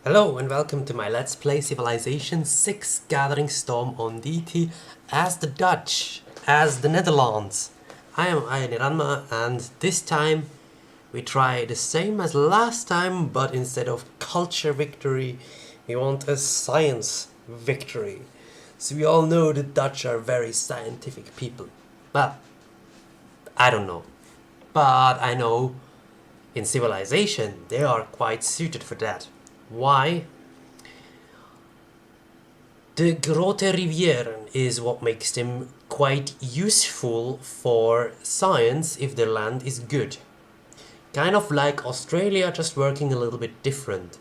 Hello and welcome to my Let's Play Civilization 6 Gathering Storm on Deity as the Dutch, as the Netherlands. I am Ayane Ranma and this time we try the same as last time, but instead of culture victory we want a science victory. So we all know the Dutch are very scientific people. Well, I don't know. But I know in Civilization they are quite suited for that. Why? The Grote Rivieren is what makes them quite useful for science if their land is good. Kind of like Australia, just working a little bit different.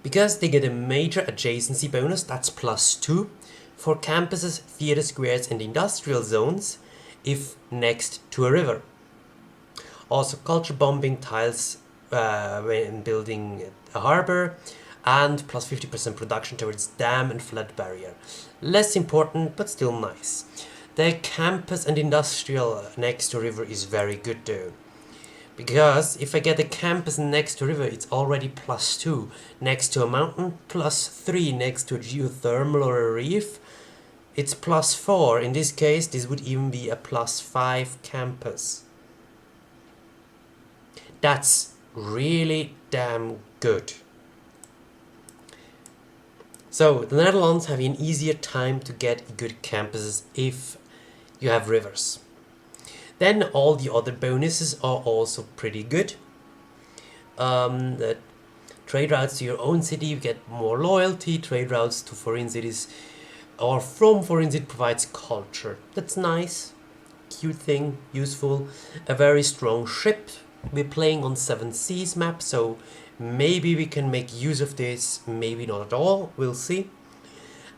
Because they get a major adjacency bonus, that's +2, for campuses, theatre squares and industrial zones if next to a river. Also culture bombing tiles when building a harbour, and +50% production towards dam and flood barrier. Less important, but still nice. The campus and industrial next to river is very good though. Because if I get a campus next to river, it's already +2. Next to a mountain, +3. Next to a geothermal or a reef, it's +4. In this case, this would even be a +5 campus. That's really damn good. So the Netherlands have an easier time to get good campuses if you have rivers. Then all the other bonuses are also pretty good. The trade routes to your own city, you get more loyalty. Trade routes to foreign cities or from foreign cities provides culture. That's nice, cute thing, useful. A very strong ship. We're playing on 7 seas map, so maybe we can make use of this, maybe not at all, we'll see.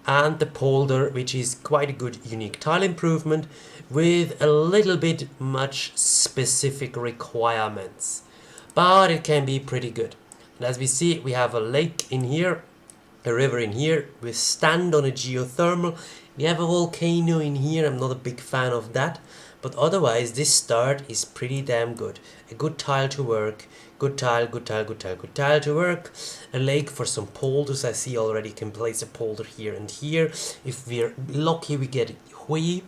And the polder, which is quite a good unique tile improvement with a little bit much specific requirements, but it can be pretty good. And as we see, we have a lake in here, a river in here, we stand on a geothermal, we have a volcano in here. I'm not a big fan of that, but otherwise this start is pretty damn good. A good tile to work, good tile, good tile, good tile, good tile to work. A lake for some polders. I see already can place a polder here and here. If we're lucky we get Hui.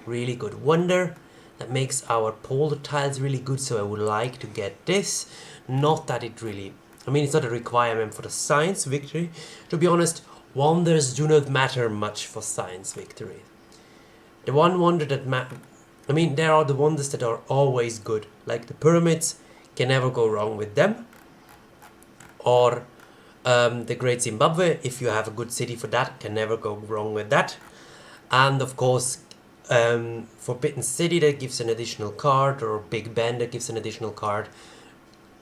Really good wonder. That makes our polder tiles really good, so I would like to get this. Not that it really, I mean, it's not a requirement for the science victory. To be honest, wonders do not matter much for science victory. The one wonder that I mean, there are the wonders that are always good, like the pyramids, can never go wrong with them. Or the Great Zimbabwe, if you have a good city for that, can never go wrong with that. And of course, Forbidden City that gives an additional card, or Big Ben that gives an additional card.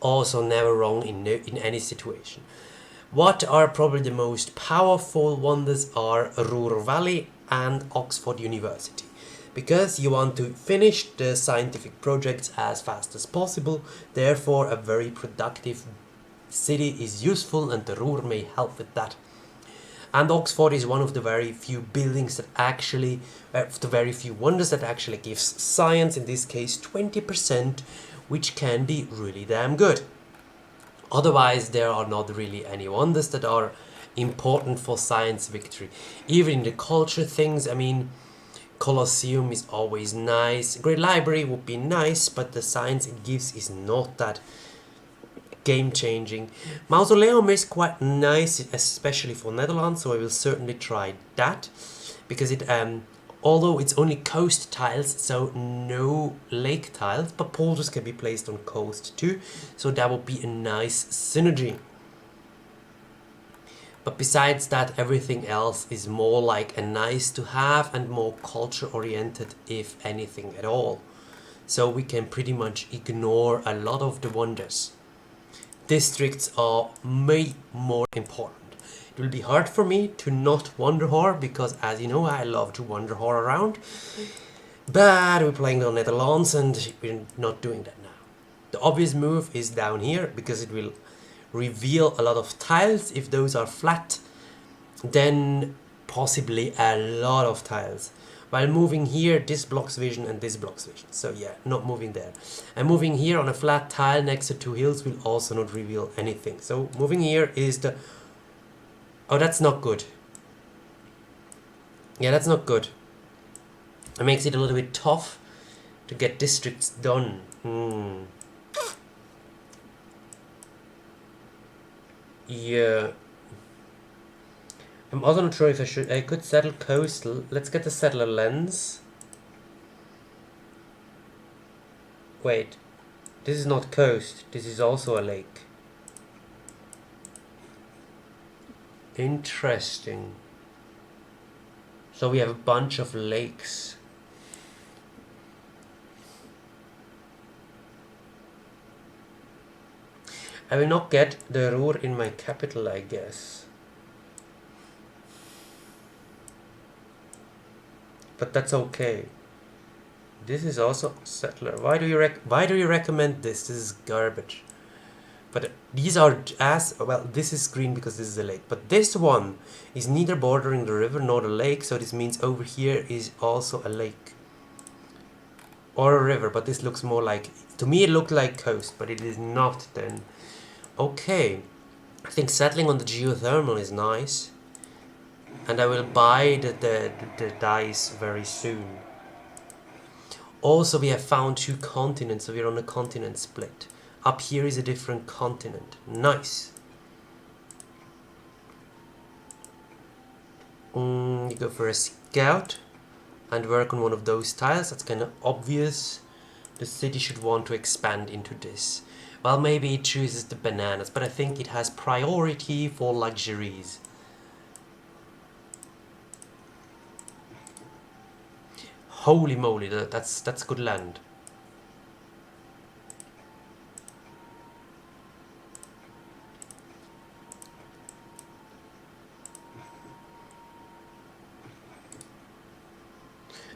Also never wrong in any situation. What are probably the most powerful wonders are Ruhr Valley and Oxford University, because you want to finish the scientific projects as fast as possible. Therefore a very productive city is useful, and the Ruhr may help with that. And Oxford is one of the very few buildings that actually, the very few wonders that actually gives science, in this case 20%, which can be really damn good. Otherwise there are not really any wonders that are important for science victory. Even in the culture things, I mean, Colosseum is always nice. Great Library would be nice, but the science it gives is not that game changing. Mausoleum is quite nice, especially for Netherlands, so I will certainly try that, because it although it's only coast tiles, so no lake tiles, but polders can be placed on coast too, so that would be a nice synergy. But besides that, everything else is more like a nice to have and more culture oriented, if anything at all. So we can pretty much ignore a lot of the wonders. Districts are way more important. It will be hard for me to not wander whore, because as you know I love to wander whore around. But we're playing on Netherlands and we're not doing that now. The obvious move is down here, because it will reveal a lot of tiles. If those are flat, then possibly a lot of tiles. While moving here, this blocks vision and this blocks vision. So yeah, not moving there. And moving here on a flat tile next to two hills will also not reveal anything. So moving here is the... Oh, that's not good. Yeah, that's not good. It makes it a little bit tough to get districts done. Yeah. I'm also not sure if I could settle coastal. Let's get the settler lens. Wait. This is not coast. This is also a lake. Interesting. So we have a bunch of lakes. I will not get the Ruhr in my capital, I guess. But that's okay. This is also settler. Why do you recommend this? This is garbage. But these are as well. This is green because this is a lake. But this one is neither bordering the river nor the lake, so this means over here is also a lake or a river. But this looks more like, to me, it looked like coast, but it is not. Then, okay. I think settling on the geothermal is nice, and I will buy the dice very soon. Also, we have found two continents, so we're on a continent split. Up here is a different continent. Nice. You go for a scout and work on one of those tiles. That's kind of obvious. The city should want to expand into this. Well, maybe it chooses the bananas, but I think it has priority for luxuries. Holy moly, that's good land.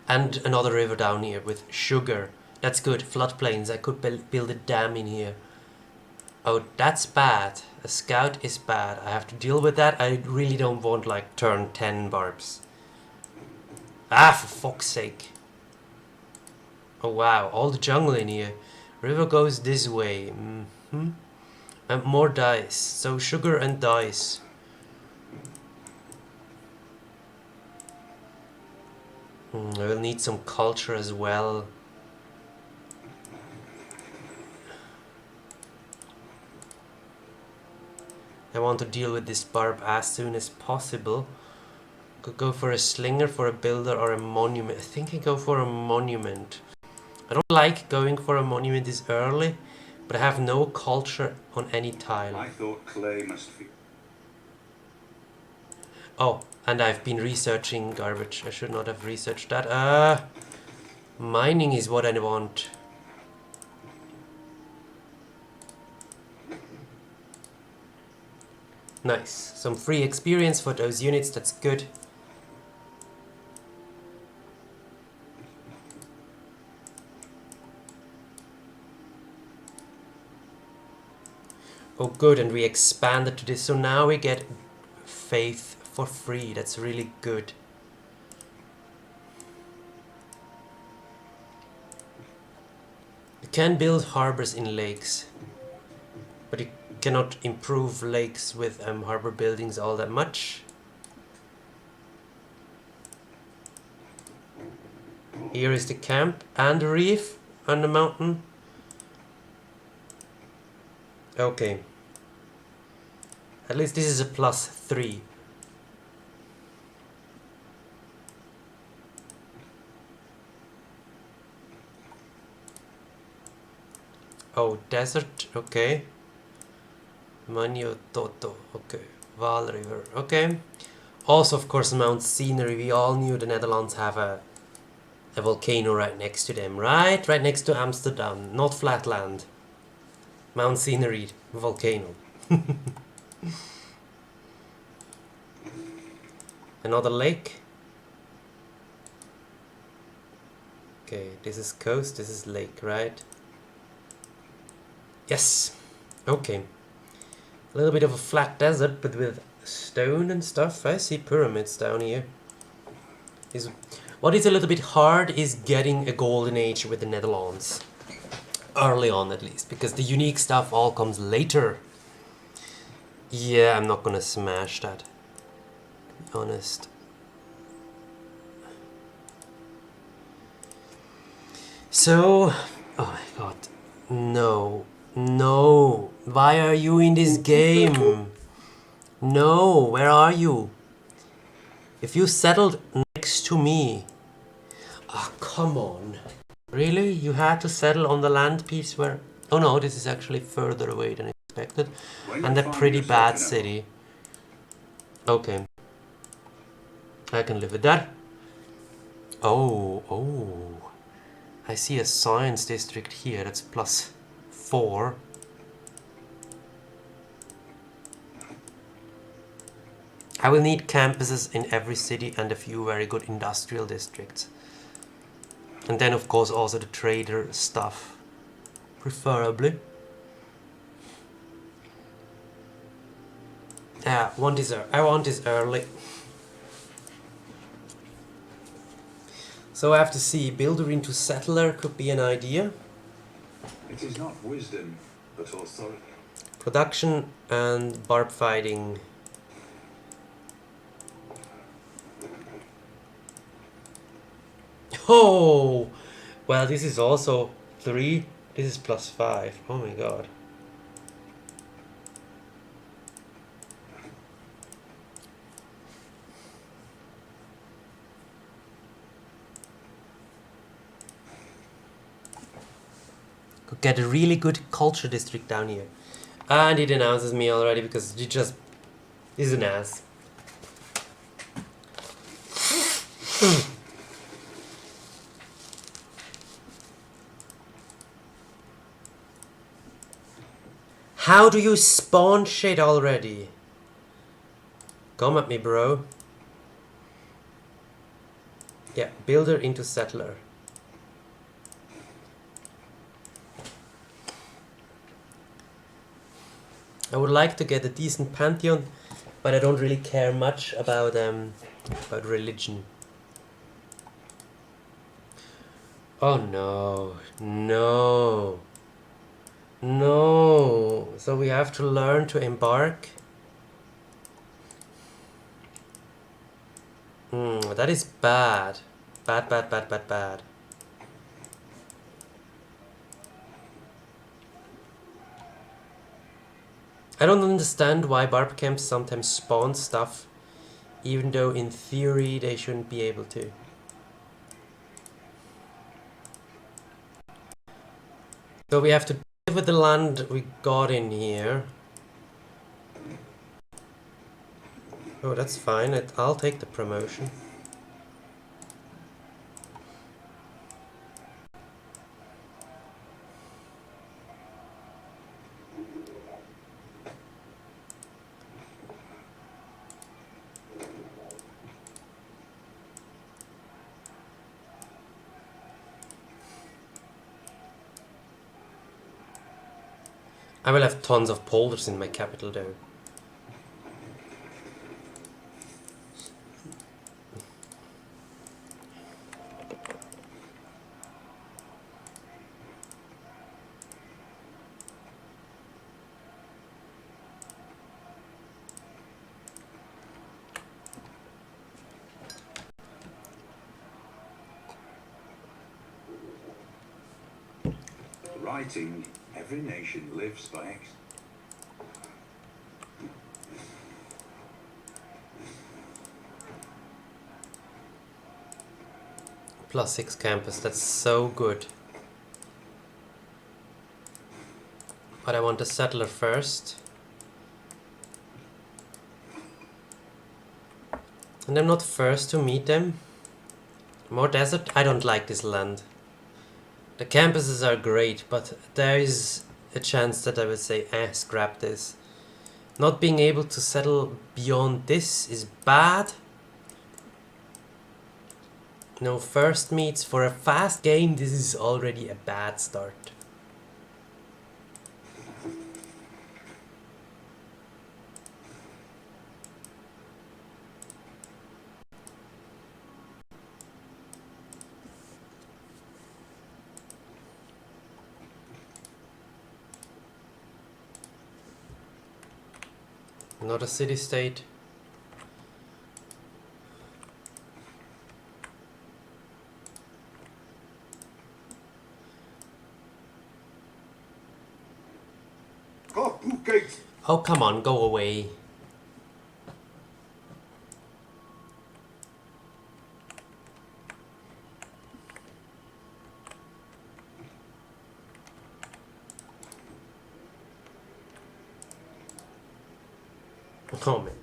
And another river down here with sugar. That's good. Floodplains. I could build a dam in here. Oh, that's bad. A scout is bad. I have to deal with that. I really don't want like turn 10 barbs. Ah, for fuck's sake. Oh wow, all the jungle in here. River goes this way. And more dice. So sugar and dice. I will need some culture as well. I want to deal with this barb as soon as possible. Could go for a slinger, for a builder, or a monument. I think I go for a monument. I don't like going for a monument this early, but I have no culture on any tile. I thought clay must be... Oh, and I've been researching garbage. I should not have researched that. Mining is what I want. Nice. Some free experience for those units. That's good. Oh, good. And we expanded to this. So now we get faith for free. That's really good. You can build harbors in lakes, but you cannot improve lakes with harbor buildings all that much. Here is the camp and the reef on the mountain. Okay. At least this is a +3. Oh, desert, okay. Manio Toto, okay. Vaal River, okay. Also, of course, Mount Scenery. We all knew the Netherlands have a volcano right next to them, right? Right next to Amsterdam, not flatland. Mount Scenery, volcano. Another lake. Okay, this is coast, this is lake, right? Yes. Okay. A little bit of a flat desert, but with stone and stuff. I see pyramids down here. What is a little bit hard is getting a golden age with the Netherlands. Early on at least, because the unique stuff all comes later. Yeah, I'm not gonna smash that. Be honest. So, oh my god. No. No. Why are you in this game? No, where are you? If you settled next to me. Ah, come on. Really? You had to settle on the land piece where... Oh no, this is actually further away than expected. And a pretty bad city. Okay. I can live with that. Oh, oh. I see a science district here. That's +4. I will need campuses in every city and a few very good industrial districts. And then of course also the trader stuff. Preferably. Yeah, I want this early. So I have to see, builder into settler could be an idea. It is not wisdom, but authority. Production and barb fighting. Oh! Well, this is also 3. This is +5. Oh my god. Could get a really good culture district down here. And it announces me already because he just is an ass. How do you spawn shit already? Come at me, bro. Yeah, builder into settler. I would like to get a decent pantheon, but I don't really care much about religion. Oh no, no, no. So we have to learn to embark. That is bad. Bad, bad, bad, bad, bad. I don't understand why barb camps sometimes spawn stuff, even though in theory they shouldn't be able to. So we have to deal with the land we got in here. Oh, that's fine. I'll take the promotion. I will have tons of polders in my capital though. Writing, every nation lives by X. +6 campus, that's so good. But I want a settler first. And I'm not first to meet them. More desert? I don't like this land. The campuses are great, but there is a chance that I would say, scrap this. Not being able to settle beyond this is bad. No first meets. For a fast game, this is already a bad start. Not a city-state. Oh, come on, go away. Oh my god.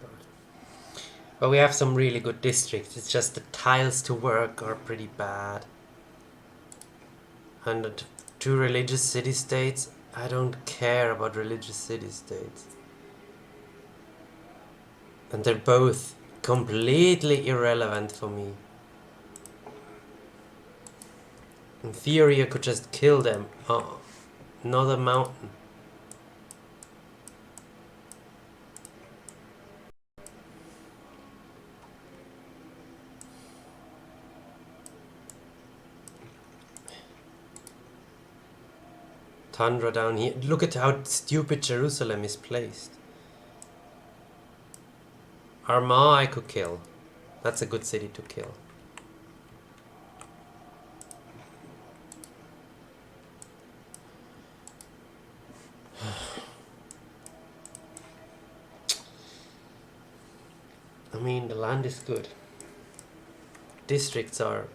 But we have some really good districts. It's just the tiles to work are pretty bad. And the two religious city-states, I don't care about religious city-states. And they're both completely irrelevant for me. In theory, I could just kill them. Oh, another mountain. Tundra down here. Look at how stupid Jerusalem is placed. Armagh I could kill. That's a good city to kill. I mean, the land is good. Districts are...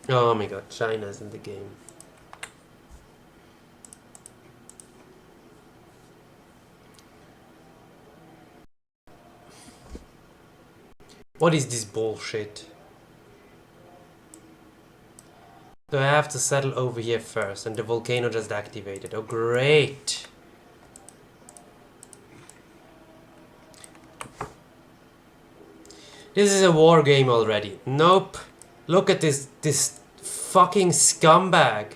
Oh my god, China's in the game. What is this bullshit? Do I have to settle over here first and the volcano just activated? Oh great! This is a war game already. Nope. Look at this fucking scumbag.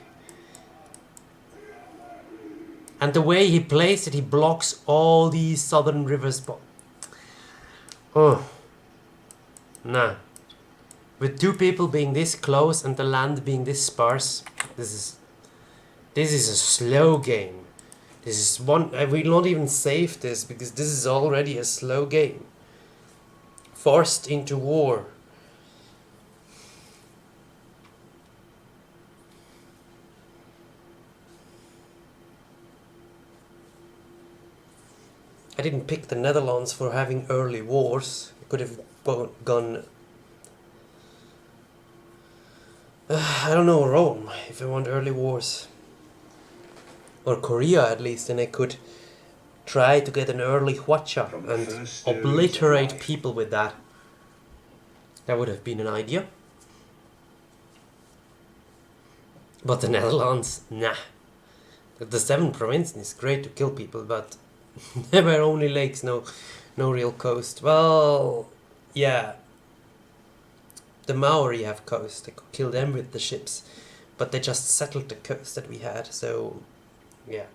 And the way he plays it, he blocks all these southern rivers. Oh. Nah. With two people being this close and the land being this sparse, this is a slow game. This is one. I will not even save this because this is already a slow game. Forced into war. I didn't pick the Netherlands for having early wars. I could have gone... I don't know, Rome, if I want early wars. Or Korea at least, and I could try to get an early Hwacha and obliterate people with that. That would have been an idea. But the Netherlands, nah. The 7 provinces is great to kill people, but there were only lakes, no real coast. Well, yeah. The Maori have coast. I could kill them with the ships, but they just settled the coast that we had. So, yeah.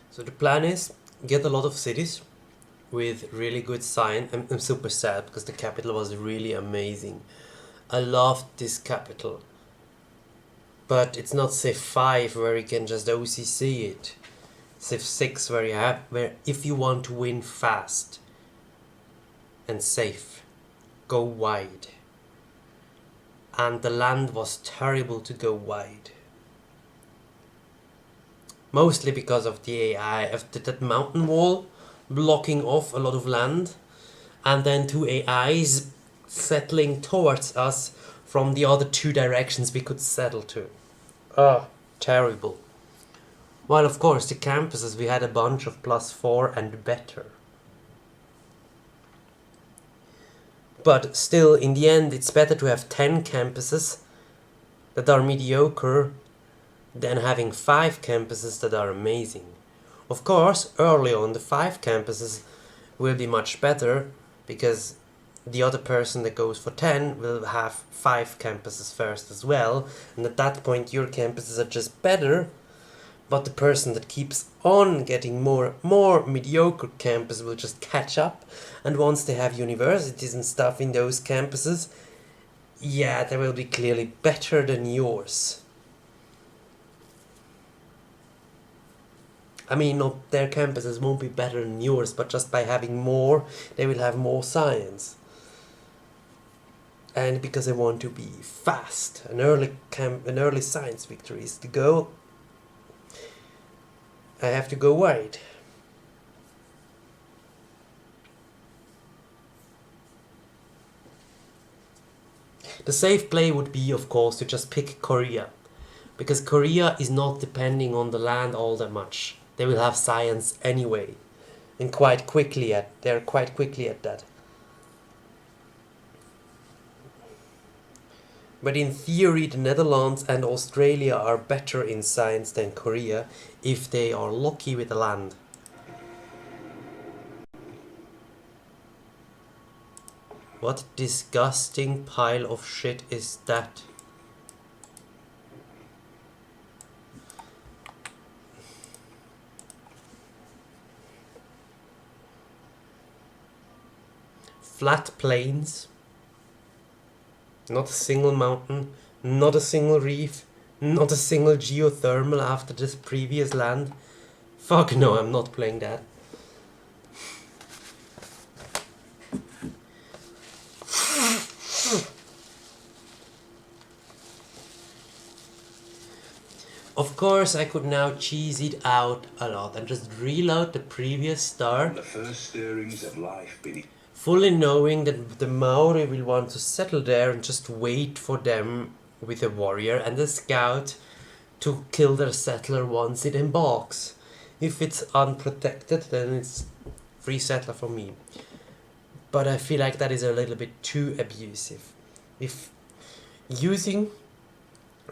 So the plan is get a lot of cities with really good sign. I'm super sad because the capital was really amazing. I loved this capital. But it's not Civ 5 where you can just OCC it. Civ 6 where if you want to win fast and safe, go wide. And the land was terrible to go wide. Mostly because of the AI, of that mountain wall blocking off a lot of land, and then 2 AIs settling towards us from the other 2 directions we could settle to. Oh, terrible. While of course the campuses we had a bunch of +4 and better. But still, in the end, it's better to have 10 campuses that are mediocre than having 5 campuses that are amazing. Of course, early on the 5 campuses will be much better because the other person that goes for 10 will have 5 campuses first as well, and at that point your campuses are just better, but the person that keeps on getting more mediocre campuses will just catch up, and once they have universities and stuff in those campuses, yeah, they will be clearly better than yours. I mean, not their campuses won't be better than yours, but just by having more, they will have more science. And because I want to be fast, an early science victory is the goal. I have to go wide. The safe play would be, of course, to just pick Korea, because Korea is not depending on the land all that much. They will have science anyway, and they're quite quickly at that. But in theory, the Netherlands and Australia are better in science than Korea if they are lucky with the land. What disgusting pile of shit is that? Flat plains. Not a single mountain, not a single reef, not a single geothermal after this previous land. Fuck no, I'm not playing that. Of course, I could now cheese it out a lot and just reload the previous star, The first stirrings of life beneath. fully knowing that the Maori will want to settle there and just wait for them with a warrior and a scout to kill their settler once it embarks. If it's unprotected, then it's free settler for me. But I feel like that is a little bit too abusive. If using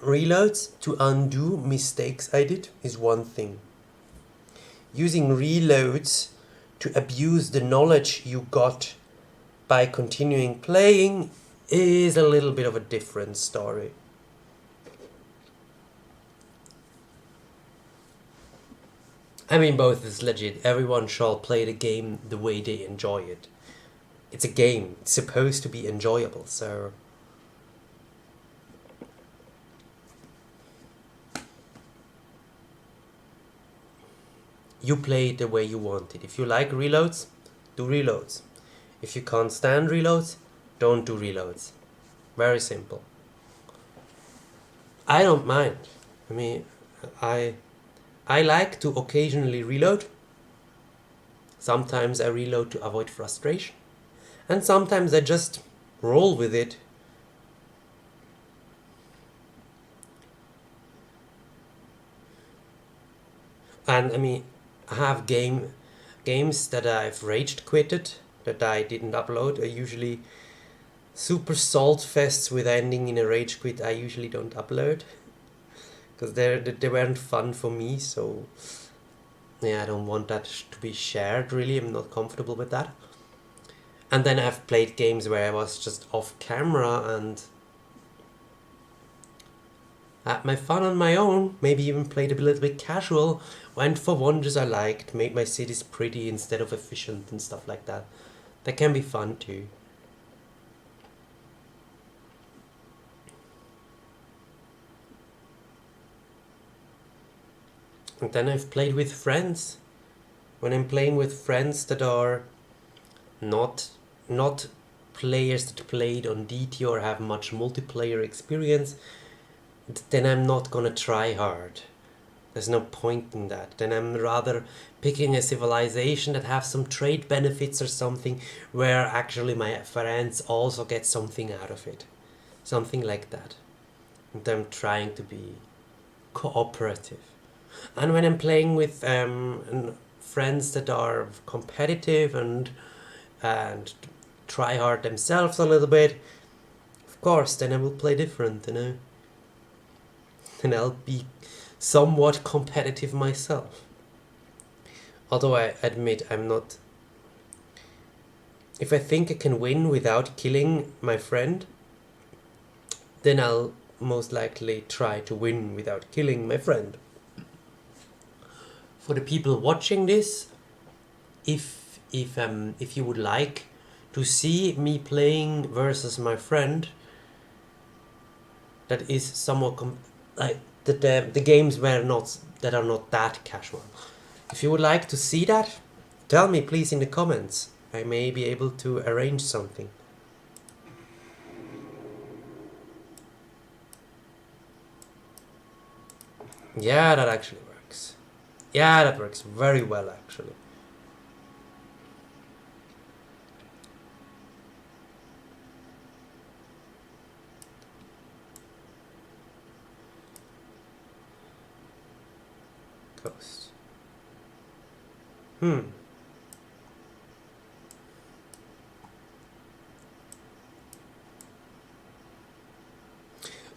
reloads to undo mistakes I did is one thing. Using reloads to abuse the knowledge you got by continuing playing is a little bit of a different story. I mean, both is legit. Everyone shall play the game the way they enjoy it. It's a game. It's supposed to be enjoyable, so... You play it the way you want it. If you like reloads, do reloads. If you can't stand reloads, don't do reloads. Very simple. I don't mind. I mean, I like to occasionally reload. Sometimes I reload to avoid frustration. And sometimes I just roll with it. And I mean, I have games that I've rage quitted, that I didn't upload. Are usually super salt fests with ending in a rage quit. I usually don't upload because they weren't fun for me. So yeah, I don't want that to be shared. Really, I'm not comfortable with that. And then I've played games where I was just off camera and had my fun on my own, maybe even played a little bit casual, went for wonders I liked, made my cities pretty instead of efficient and stuff like that. That can be fun too. And then I've played with friends. When I'm playing with friends that are not players that played on Deity or have much multiplayer experience, then I'm not gonna try hard. There's no point in that. Then I'm rather picking a civilization that have some trade benefits or something where actually my friends also get something out of it. Something like that. And I'm trying to be cooperative. And when I'm playing with friends that are competitive and try hard themselves a little bit, of course, then I will play different, you know. and I'll be somewhat competitive myself. Although I admit I'm not... If I think I can win without killing my friend, then I'll most likely try to win without killing my friend. For the people watching this, if you would like to see me playing versus my friend, that is somewhat like the games were not that are not that casual. If you would like to see that, tell me please in the comments. I may be able to arrange something. Yeah, that actually works. Yeah, that works very well actually. Coast.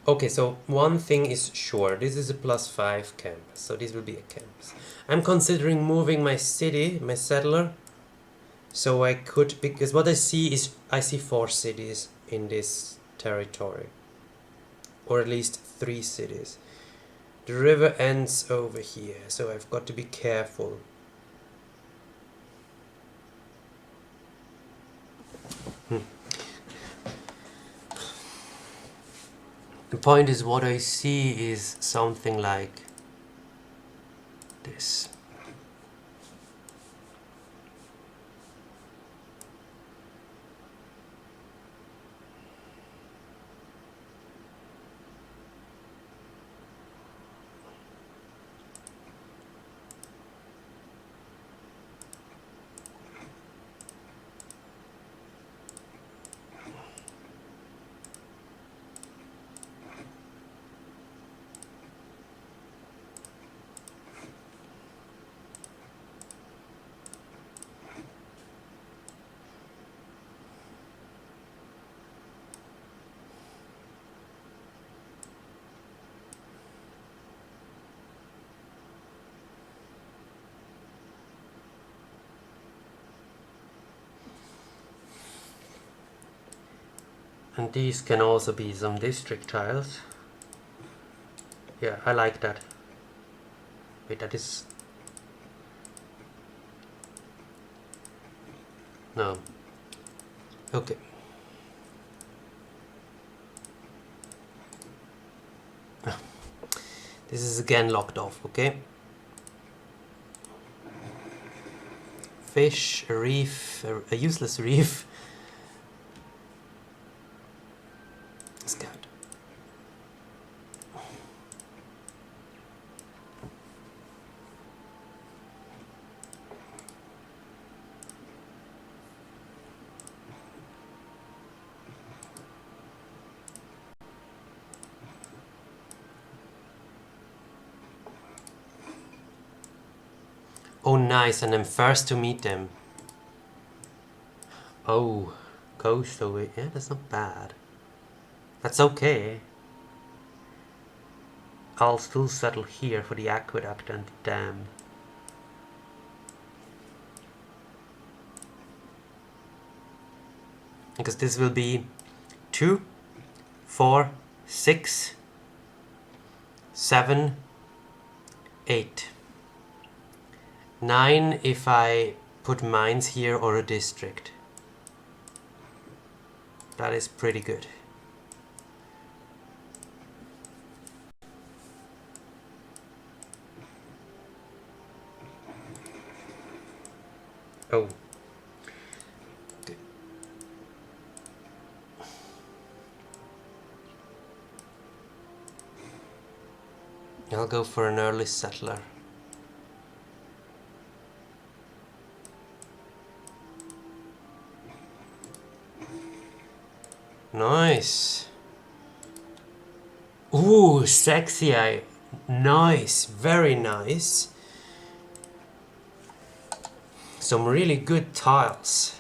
Okay, so one thing is sure, this is a +5 campus, so this will be a campus. I'm considering moving my city, my settler, so I could, because what I see is, I see 4 cities in this territory, or at least 3 cities. The river ends over here, so I've got to be careful. The point is, what I see is something like this. And these can also be some district tiles. Yeah, I like that. Wait, that is... No. Okay. This is again locked off, okay? Fish, a reef, a useless reef. Scout. Oh, nice, and I'm first to meet them. Oh, coast over. Yeah, that's not bad. That's okay. I'll still settle here for the aqueduct and the dam. Because this will be 2, 4, 6, 7, 8. 9 if I put mines here or a district. That is pretty good. Oh. Okay. I'll go for an early settler. Nice. Ooh, sexy eye. Nice, very nice. Some really good tiles.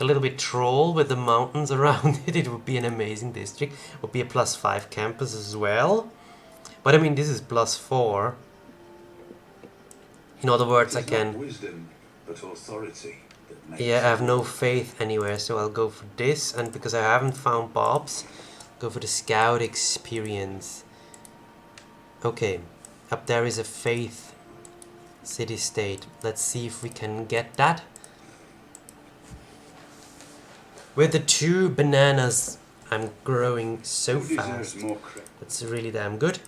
a little bit troll with the mountains around it, it would be an amazing district. It would be a +5 campus as well. But I mean, this is +4. In other words, I It is not can... wisdom, but authority that makes Yeah, I have the no world. faith anywhere, so I'll go for this. And because I haven't found Bob's, go for the scout experience. Okay, up there is a faith city-state. Let's see if we can get that. With the 2 bananas, I'm growing so Who deserves fast. more credit? That's really damn good.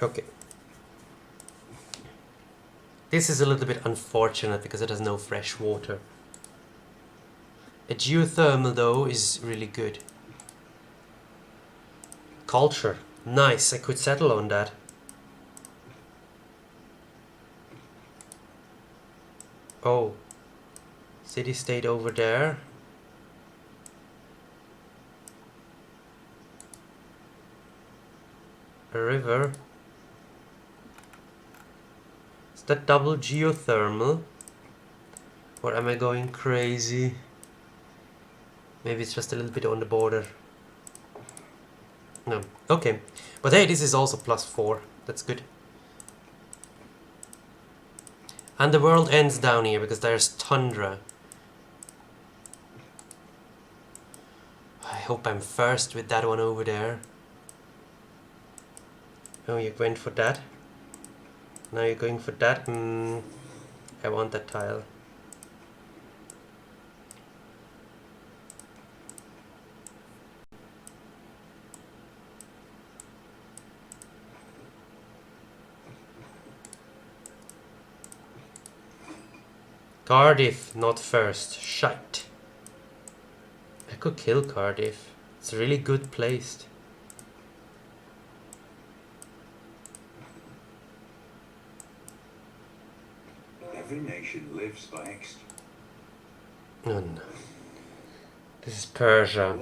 Okay. This is a little bit unfortunate because it has no fresh water. A geothermal though is really good. Culture. Nice, I could settle on that. Oh. City-state over there. A river. Is that double geothermal? Or am I going crazy? Maybe it's just a little bit on the border. No. Okay. But hey, this is also +4. That's good. And the world ends down here because there's tundra. I hope I'm first with that one over there. Oh, you went for that? Now you're going for that? I want that tile. Cardiff, not first. Shite. I could kill Cardiff. It's really good placed. Every nation lives by extra. Oh no. This is Persia.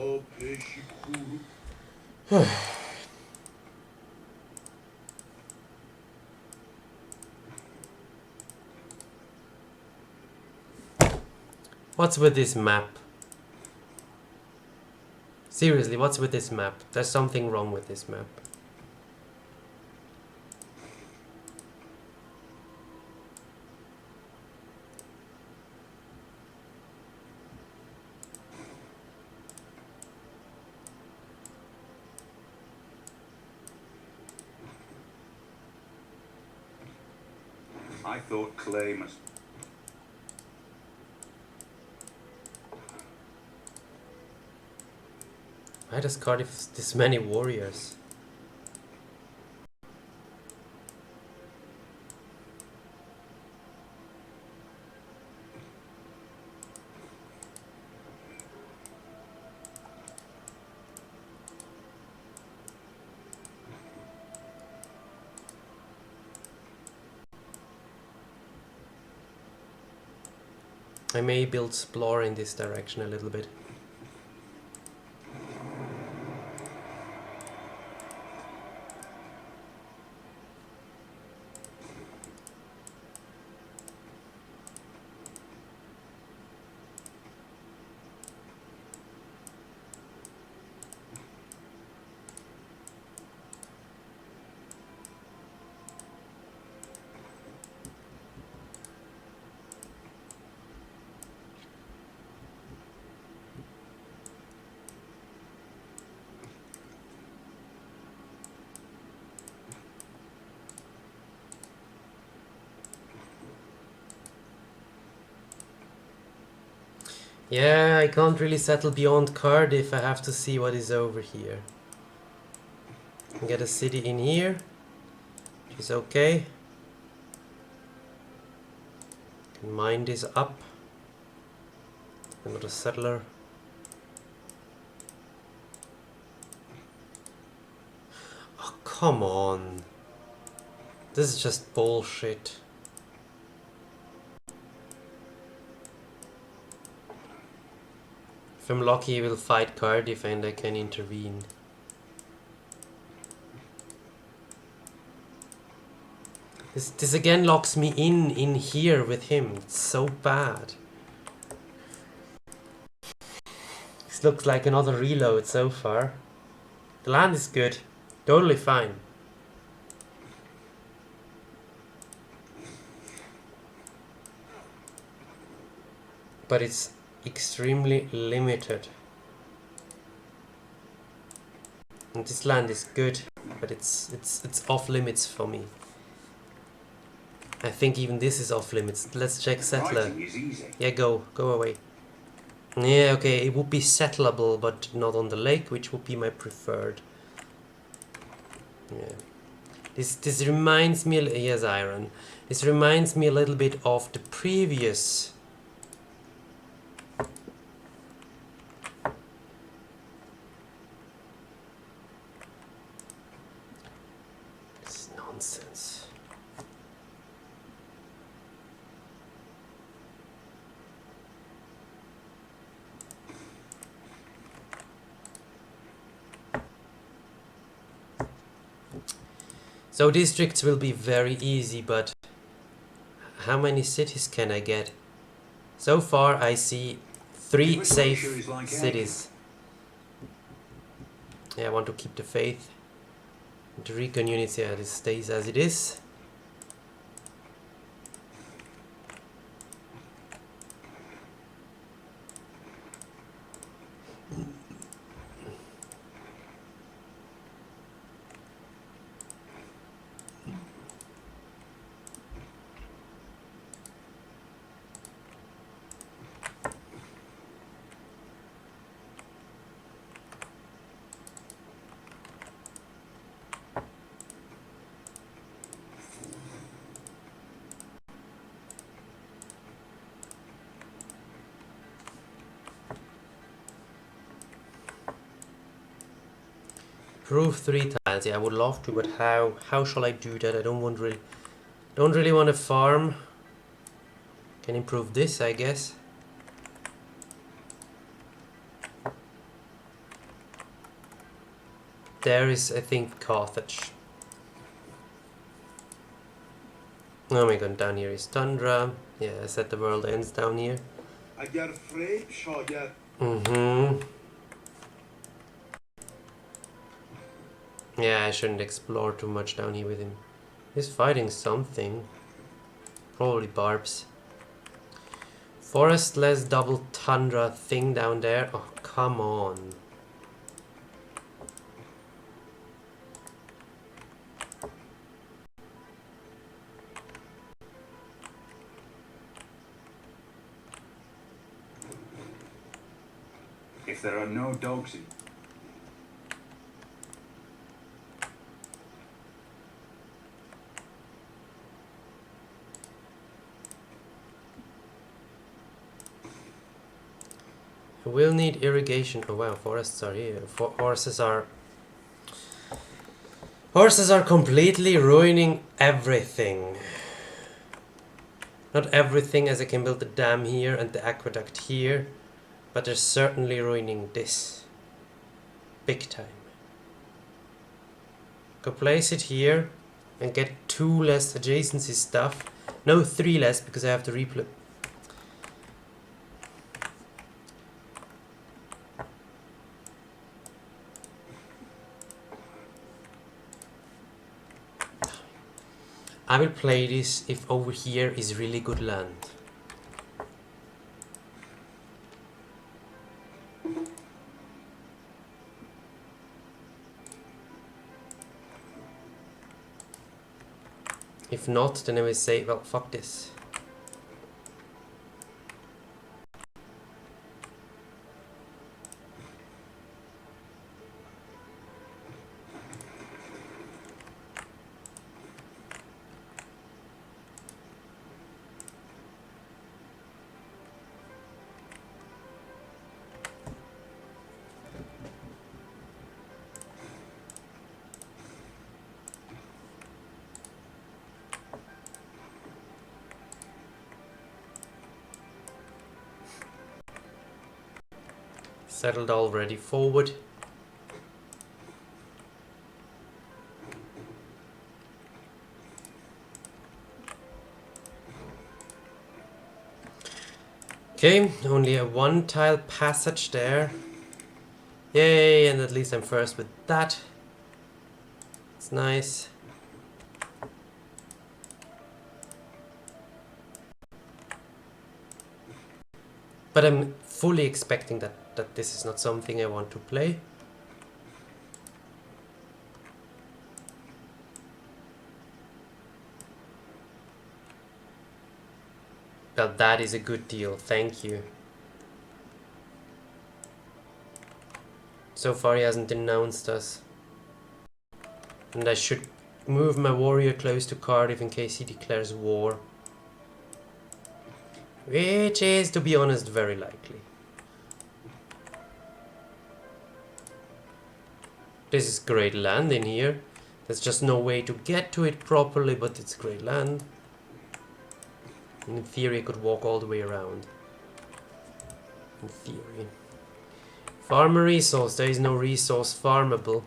What's with this map? Seriously, what's with this map? There's something wrong with this map. I thought clay must. Why does Cardiff have this many warriors? I may build Explore in this direction a little bit. Yeah, I can't really settle beyond Cardiff. I have to see what is over here. Get a city in here, which is okay. Mine this up. Another settler. Oh, come on. This is just bullshit. If I'm lucky, we'll fight Cardiff and I can intervene. This again locks me in here with him. It's so bad. This looks like another reload so far. The land is good. Totally fine. But it's extremely limited. And this land is good, but it's off limits for me. I think even this is off limits. Let's check settler. Writing is easy. Yeah, go away. Yeah, okay, it would be settleable, but not on the lake, which would be my preferred. Yeah. This reminds me, yes, iron. This reminds me a little bit of the previous. It's nonsense. So districts will be very easy, but how many cities can I get? So far I see 3 safe cities. Yeah, I want to keep the faith. The recon units, yeah, this stays as it is. Proof 3 tiles. Yeah, I would love to, but how shall I do that? I don't really want to farm. Can improve this, I guess. There is, I think, Carthage. Oh my god, down here is Tundra. Yeah, I said the world ends down here. Yeah, I shouldn't explore too much down here with him. He's fighting something. Probably barbs. Forest less double tundra thing down there. Oh, come on. If there are no dogs in, We'll need irrigation. Oh wow, forests are here. Horses are completely ruining everything. Not everything, as I can build the dam here and the aqueduct here, but they're certainly ruining this. Big time. Go place it here and get 2 less adjacency stuff. No, 3 less, because I have to replay. I will play this if over here is really good land. If not, then I will say, well, fuck this. Settled already forward. Okay, only a one tile passage there. Yay, and at least I'm first with that. It's nice. But I'm fully expecting that this is not something I want to play. Well, that is a good deal, thank you. So far he hasn't denounced us. And I should move my warrior close to Cardiff in case he declares war. Which is, to be honest, very likely. This is great land in here. There's just no way to get to it properly, but it's great land. And in theory, I could walk all the way around. In theory. Farm a resource. There is no resource farmable.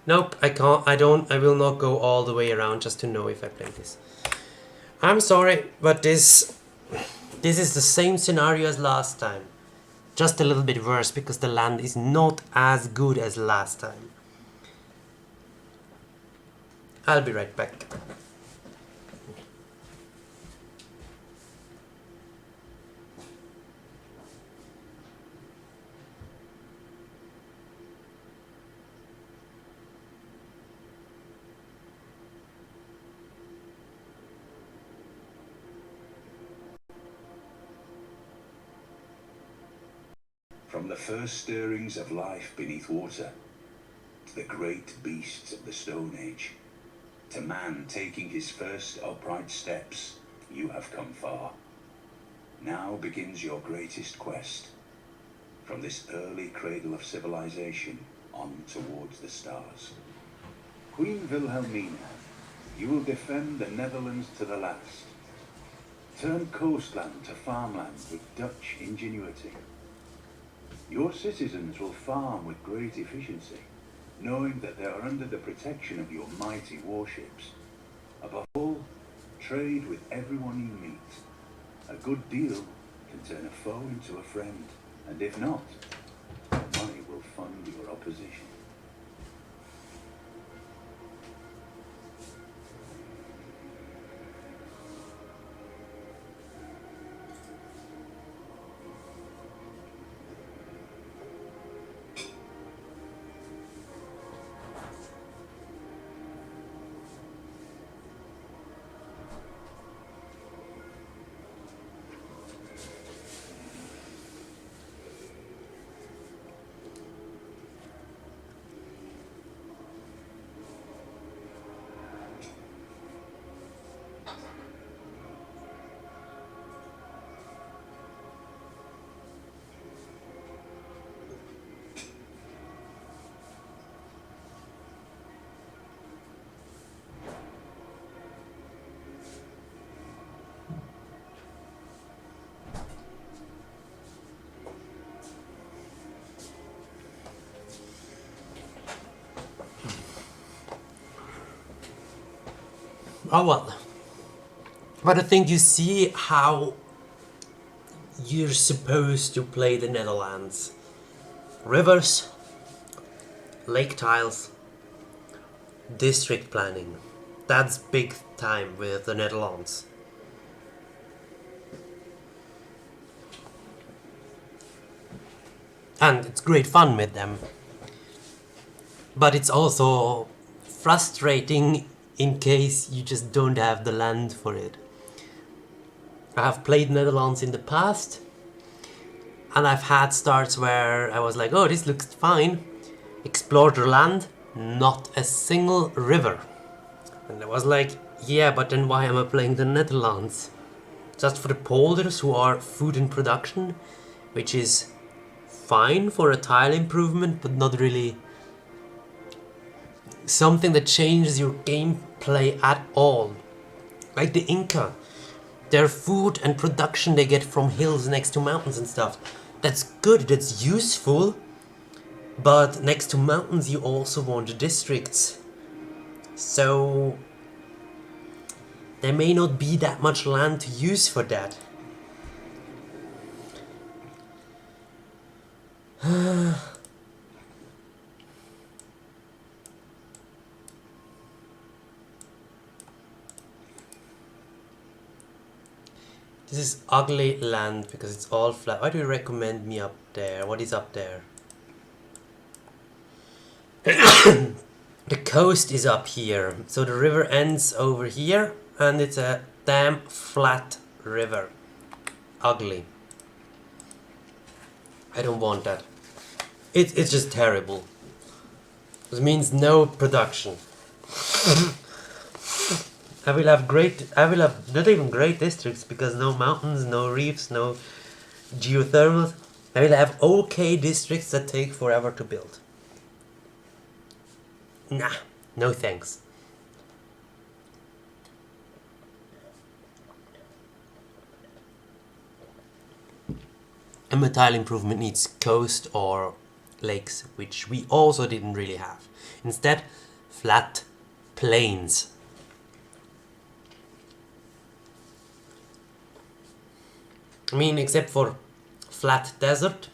Nope, I can't. I will not go all the way around just to know if I play this. I'm sorry, but this is the same scenario as last time. Just a little bit worse because the land is not as good as last time. I'll be right back. From the first stirrings of life beneath water, to the great beasts of the Stone Age, to man taking his first upright steps, you have come far. Now begins your greatest quest. From this early cradle of civilization on towards the stars. Queen Wilhelmina, you will defend the Netherlands to the last. Turn coastland to farmland with Dutch ingenuity. Your citizens will farm with great efficiency, knowing that they are under the protection of your mighty warships. Above all, trade with everyone you meet. A good deal can turn a foe into a friend, and if not, money will fund your opposition. Oh well. But I think you see how you're supposed to play the Netherlands. Rivers, lake tiles, district planning. That's big time with the Netherlands. And it's great fun with them. But it's also frustrating in case you just don't have the land for it. I have played Netherlands in the past, and I've had starts where I was like, oh, this looks fine. Explored the land, not a single river. And I was like, yeah, but then why am I playing the Netherlands? Just for the polders who are food in production, which is fine for a tile improvement, but not really something that changes your gameplay at all. Like the Inca, their food and production they get from hills next to mountains and stuff. That's good, that's useful, but next to mountains you also want districts. So there may not be that much land to use for that. This is ugly land because it's all flat. Why do you recommend me up there? What is up there? The coast is up here. So the river ends over here and it's a damn flat river. Ugly. I don't want that. It's just terrible. This means no production. I will have not even great districts because no mountains, no reefs, no geothermals. I will have okay districts that take forever to build. Nah, no thanks. And my tile improvement needs coast or lakes, which we also didn't really have. Instead, flat plains. I mean, except for flat desert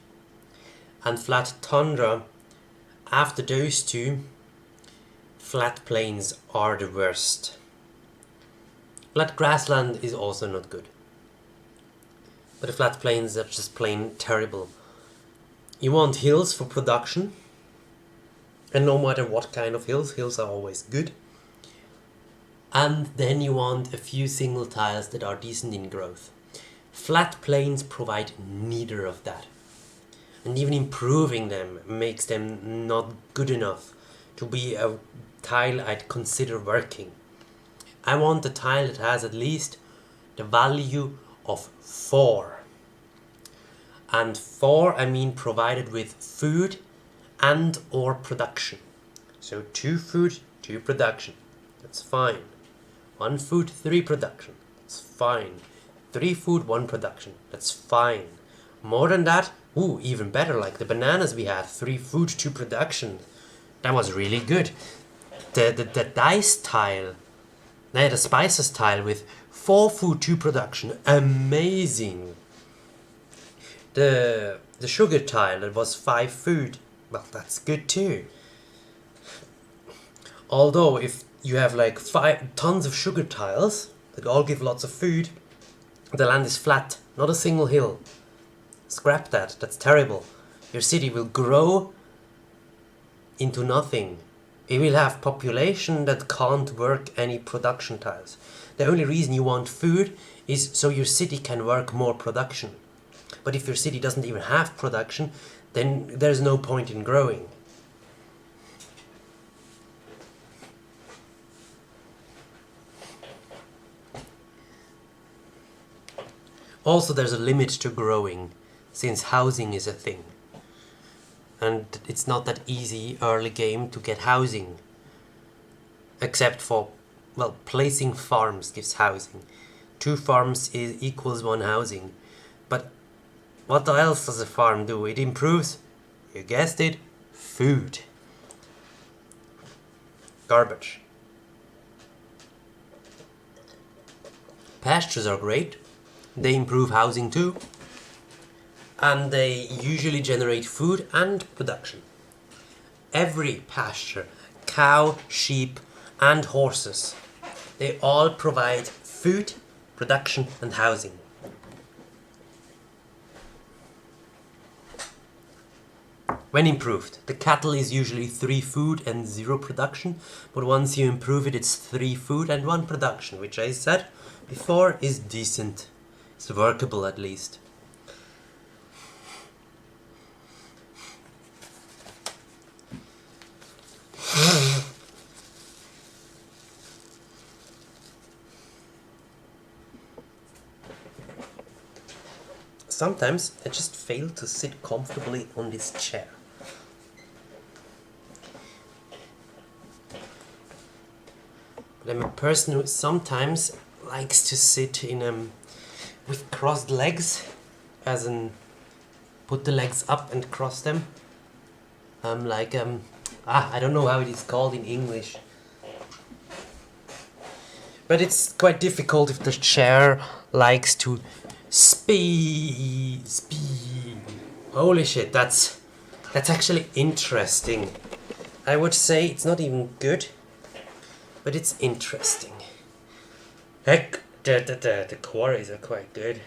and flat tundra, after those two, flat plains are the worst. Flat grassland is also not good. But the flat plains are just plain terrible. You want hills for production, and no matter what kind of hills, hills are always good. And then you want a few single tiles that are decent in growth. Flat plains provide neither of that. And even improving them makes them not good enough to be a tile I'd consider working. I want a tile that has at least the value of 4. And 4 I mean provided with food and or production. So 2 food, 2 production. That's fine. 1 food, 3 production. That's fine. 3 food, 1 production. That's fine. More than that, ooh, even better, like the bananas we had. 3 food, 2 production. That was really good. The dice tile, the spices tile with 4 food, 2 production. Amazing. The sugar tile that was 5 food. Well, that's good too. Although if you have like 5 tons of sugar tiles that all give lots of food, the land is flat, not a single hill. Scrap that, that's terrible. Your city will grow into nothing. It will have population that can't work any production tiles. The only reason you want food is so your city can work more production. But if your city doesn't even have production, then there's no point in growing. Also, there's a limit to growing, since housing is a thing. And it's not that easy early game to get housing. Except for, well, placing farms gives housing. 2 farms equals 1 housing. But what else does a farm do? It improves, you guessed it, food. Garbage. Pastures are great. They improve housing too. And they usually generate food and production. Every pasture, cow, sheep, and horses, they all provide food, production, and housing. When improved, the cattle is usually 3 food and 0 production, but once you improve it, it's 3 food and 1 production, which I said before is decent. It's workable at least. Sometimes I just fail to sit comfortably on this chair. But I'm a person who sometimes likes to sit in with crossed legs, as in put the legs up and cross them. I don't know how it is called in English. But it's quite difficult if the chair likes to speed. Holy shit, that's actually interesting. I would say it's not even good, but it's interesting. Heck, the quarries are quite good.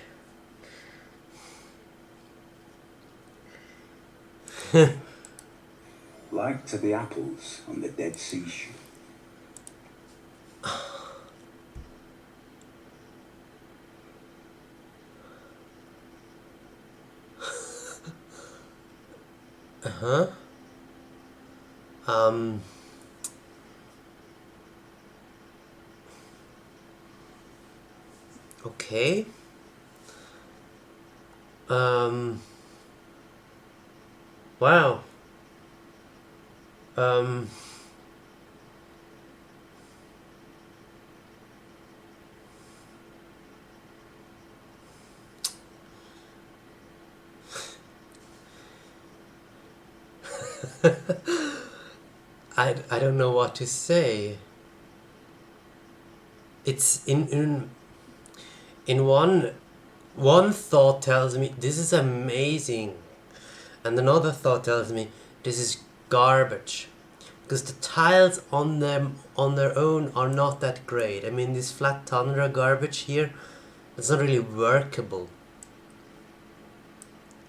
Like to the apples on the Dead Sea shore. Um, okay. Wow. Um, I don't know what to say. It's in one thought tells me this is amazing, and another thought tells me this is garbage, because the tiles on them on their own are not that great. I mean, this flat tundra garbage here, it's not really workable.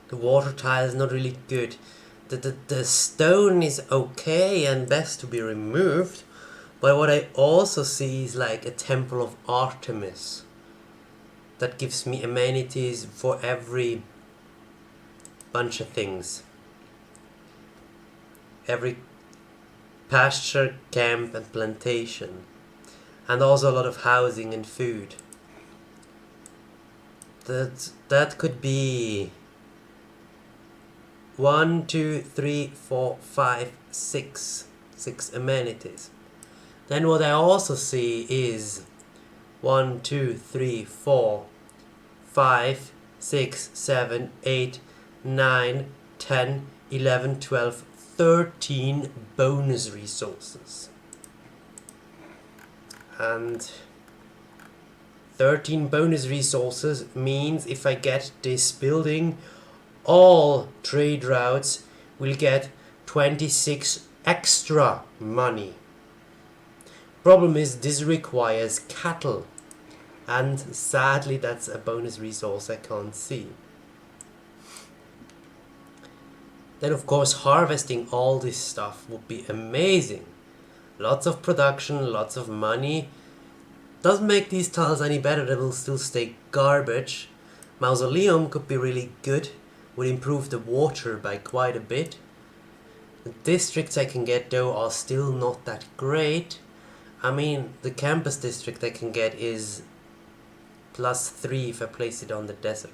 The water tile is not really good. The stone is okay and best to be removed, but what I also see is like a temple of Artemis that gives me amenities for every bunch of things. Every pasture, camp, and plantation. And also a lot of housing and food. That could be 1, 2, 3, 4, 5, 6 amenities. Then what I also see is 1, 2, 3, 4, 5, 6, 7, 8, 9, 10, 11, 12, 13 bonus resources. And 13 bonus resources means if I get this building, all trade routes will get 26 extra money. Problem is, this requires cattle, and sadly that's a bonus resource I can't see. Then of course harvesting all this stuff would be amazing. Lots of production, lots of money. Doesn't make these tiles any better, they will still stay garbage. Mausoleum could be really good, would improve the water by quite a bit. The districts I can get though are still not that great. I mean, the campus district I can get is +3 if I place it on the desert.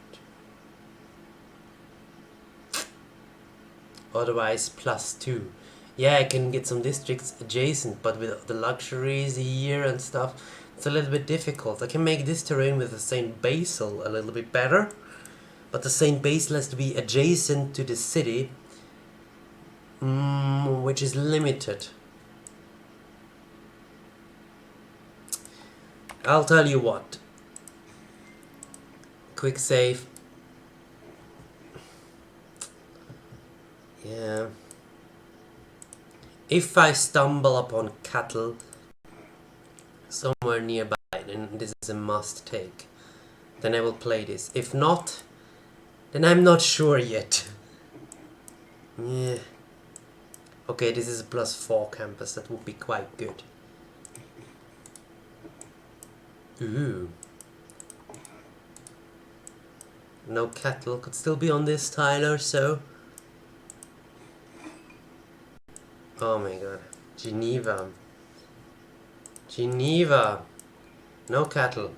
Otherwise +2. Yeah, I can get some districts adjacent, but with the luxuries here and stuff, it's a little bit difficult. I can make this terrain with the St. Basil a little bit better, but the St. Basil has to be adjacent to the city, which is limited. I'll tell you what. Quick save. Yeah. If I stumble upon cattle somewhere nearby, then this is a must take. Then I will play this. If not, then I'm not sure yet. Yeah. Okay, this is a +4 campus. That would be quite good. Ooh. No cattle. Could still be on this tile or so. Oh my god. Geneva. Geneva. No cattle.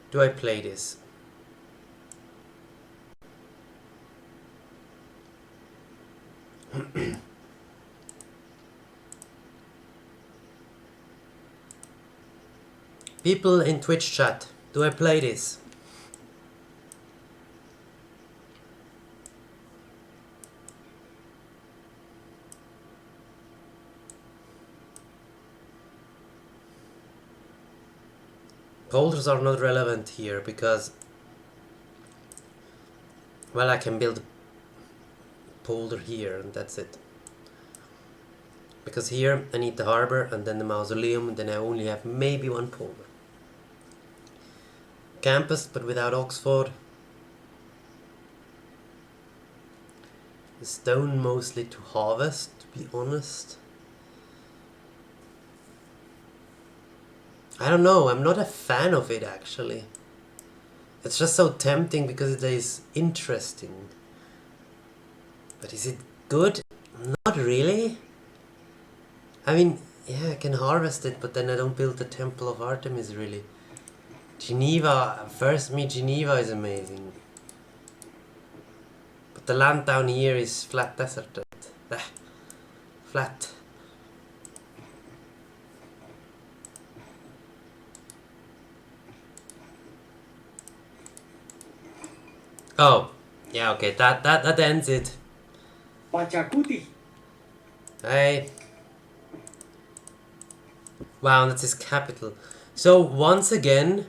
Do I play this? People in Twitch chat, do I play this? Polders are not relevant here because, well, I can build a polder here and that's it. Because here I need the harbor and then the mausoleum, and then I only have maybe one polder. Campus, but without Oxford. The stone mostly to harvest, to be honest. I don't know, I'm not a fan of it actually. It's just so tempting because it is interesting. But is it good? Not really. I mean, yeah, I can harvest it, but then I don't build the Temple of Artemis really. Geneva, first meet Geneva is amazing. But the land down here is flat deserted. Flat. Oh, yeah, okay, that ends it. Pachacuti. Hey. Wow, that's his capital. So once again,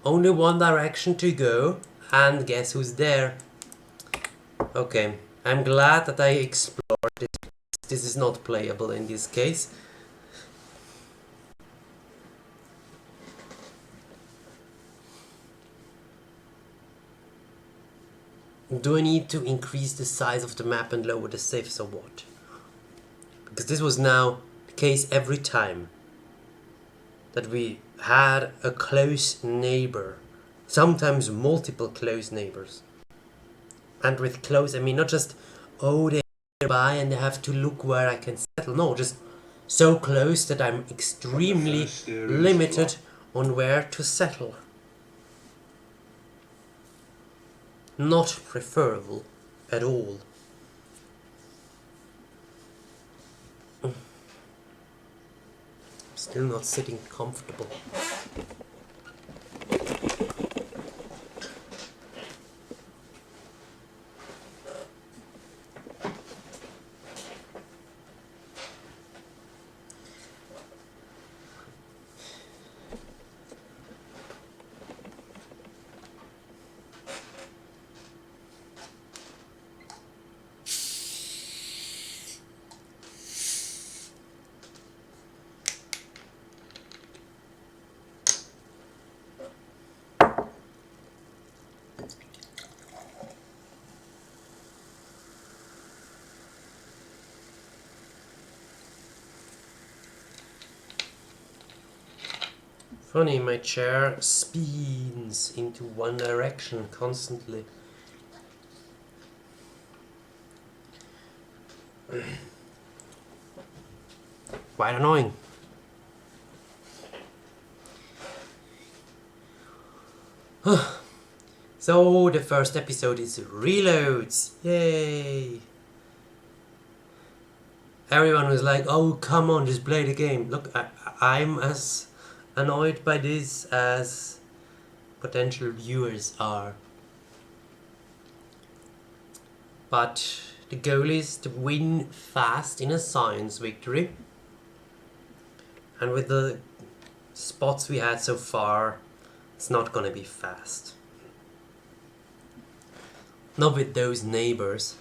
only one direction to go, and guess who's there? Okay, I'm glad that I explored this. This is not playable in this case. Do I need to increase the size of the map and lower the safes or what? Because this was now the case every time that we had a close neighbor, sometimes multiple close neighbors. And with close, I mean not just, oh, they're nearby and I have to look where I can settle. No, just so close that I'm extremely limited on where to settle. Not preferable at all. Still not sitting comfortable. Funny, my chair spins into one direction constantly. Quite annoying. So the first episode is reloads. Yay! Everyone was like, oh, come on, just play the game. Look, I'm as annoyed by this as potential viewers are. But the goal is to win fast in a science victory. And with the spots we had so far, it's not gonna be fast. Not with those neighbors.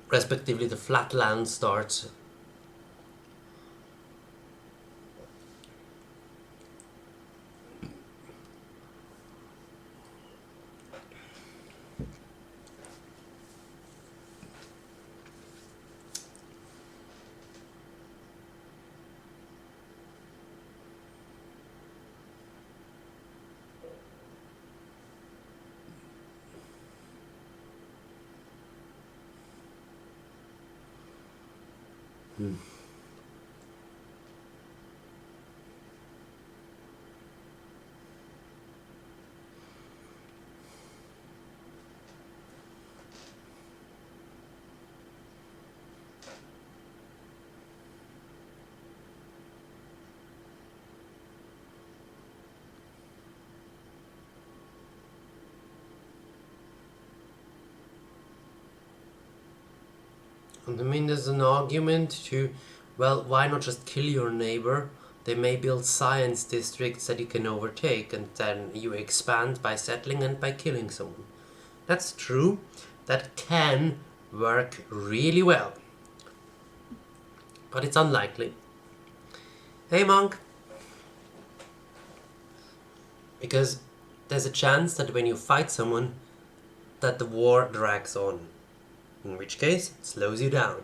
Respectively, the flat land starts. And I mean, there's an argument to Well, why not just kill your neighbor? They may build science districts that you can overtake, and then you expand by settling and by killing someone. That's true. That can work really well. But it's unlikely. Hey, monk! Because there's a chance that when you fight someone, that the war drags on. In which case, it slows you down.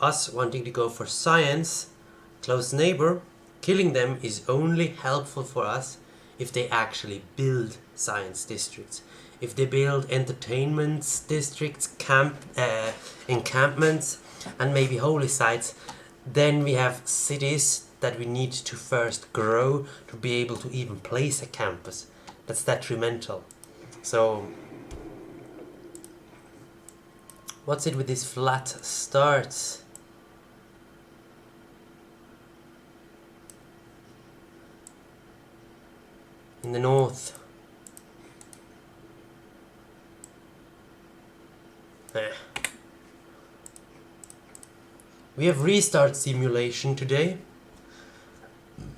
Us wanting to go for science, close neighbor, killing them is only helpful for us if they actually build science districts. If they build entertainment districts, encampments, and maybe holy sites, then we have cities that we need to first grow to be able to even place a campus. That's detrimental. So, what's it with these flat starts? In the north. We have restart simulation today. The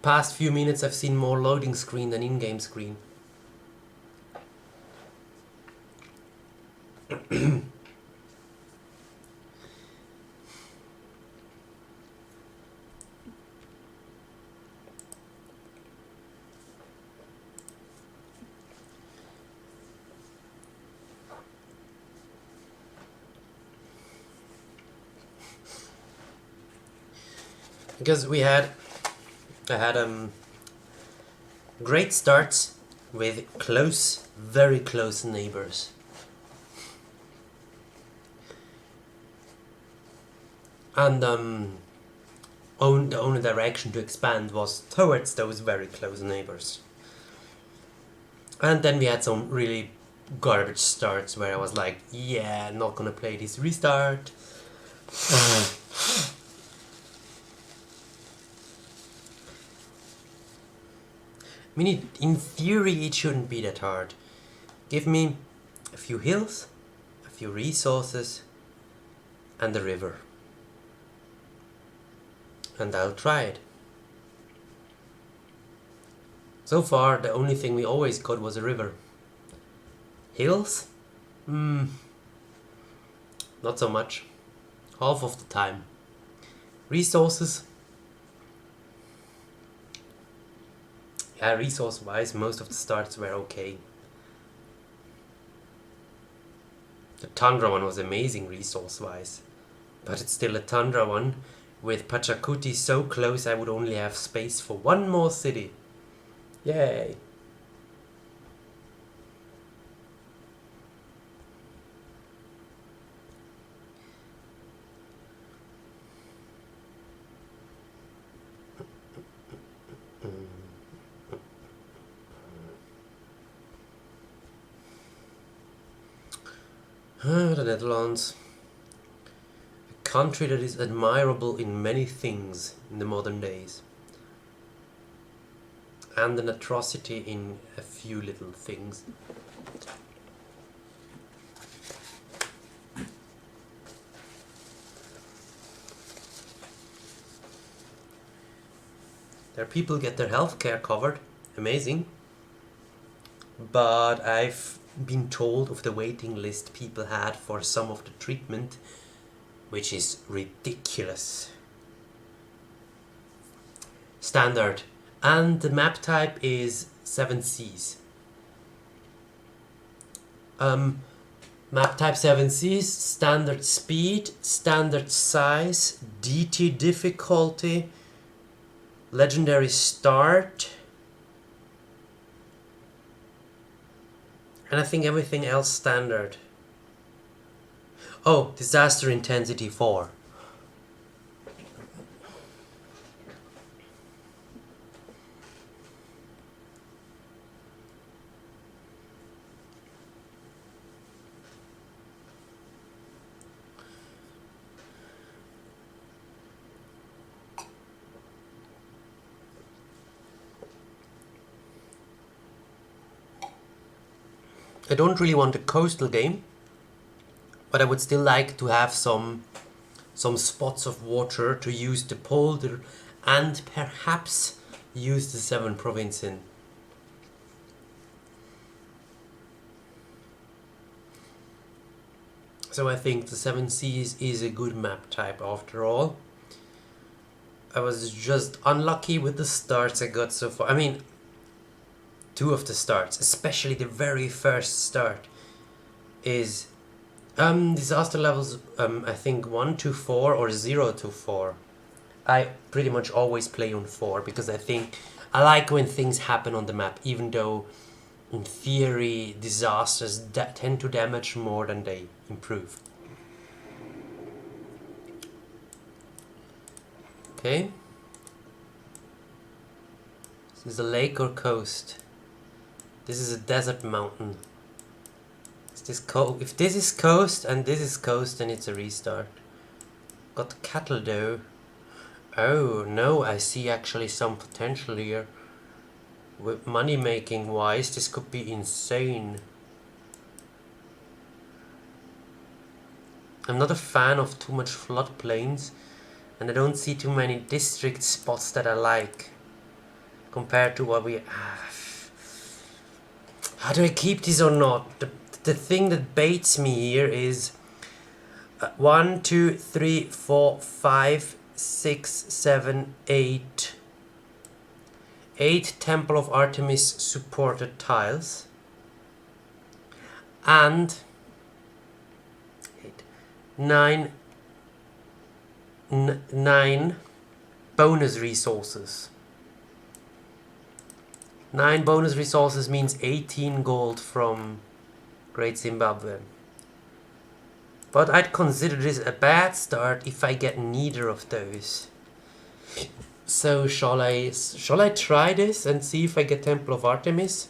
past few minutes I've seen more loading screen than in-game screen. Because I had great starts with close, very close neighbors. And the only direction to expand was towards those very close neighbors. And then we had some really garbage starts where I was like, yeah, not gonna play this restart. I mean, in theory, it shouldn't be that hard. Give me a few hills, a few resources, and a river. And I'll try it. So far, the only thing we always got was a river. Hills? Not so much. Half of the time. Resources? Yeah, resource-wise, most of the starts were okay. The Tundra one was amazing resource-wise. But it's still a Tundra one. With Pachacuti so close, I would only have space for one more city. Yay! The Netherlands. A country that is admirable in many things in the modern days. And an atrocity in a few little things. Their people get their healthcare covered. Amazing. But I've been told of the waiting list people had for some of the treatment, which is ridiculous. Standard. And the map type is 7 Cs. Map type 7 Cs, standard speed, standard size, Deity difficulty, legendary start, and I think everything else standard. Oh, disaster intensity 4. I don't really want a coastal game, But I would still like to have some spots of water to use the polder and perhaps use the 7 province in. So I think the 7 seas is a good map type after all. I was just unlucky with the starts I got so far. I mean, 2 of the starts, especially the very first start, is disaster levels, I think 1 to 4 or 0 to 4. I pretty much always play on 4 because I think I like when things happen on the map, even though in theory disasters tend to damage more than they improve. Okay. Is this a lake or coast? This is a desert mountain. Is this if this is coast and this is coast, then it's a restart. Got cattle though. Oh no, I see actually some potential here. With money making wise, this could be insane. I'm not a fan of too much floodplains, and I don't see too many district spots that I like compared to what we have. How do I keep this or not? The thing that baits me here is 1, 2, 3, 4, 5, 6, 7, 8. 8 Temple of Artemis supported tiles. And 9 bonus resources. 9 bonus resources means 18 gold from Great Zimbabwe. But I'd consider this a bad start if I get neither of those. So shall I try this and see if I get Temple of Artemis?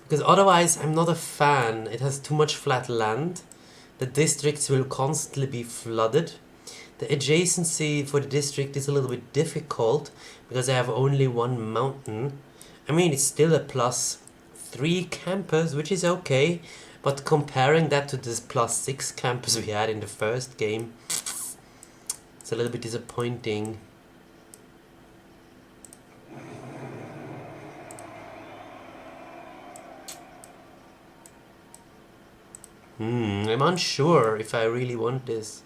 Because otherwise I'm not a fan. It has too much flat land. The districts will constantly be flooded. The adjacency for the district is a little bit difficult because I have only 1 mountain. I mean, it's still a +3 campus, which is okay, but comparing that to this +6 campus we had in the first game, it's a little bit disappointing. I'm unsure if I really want this.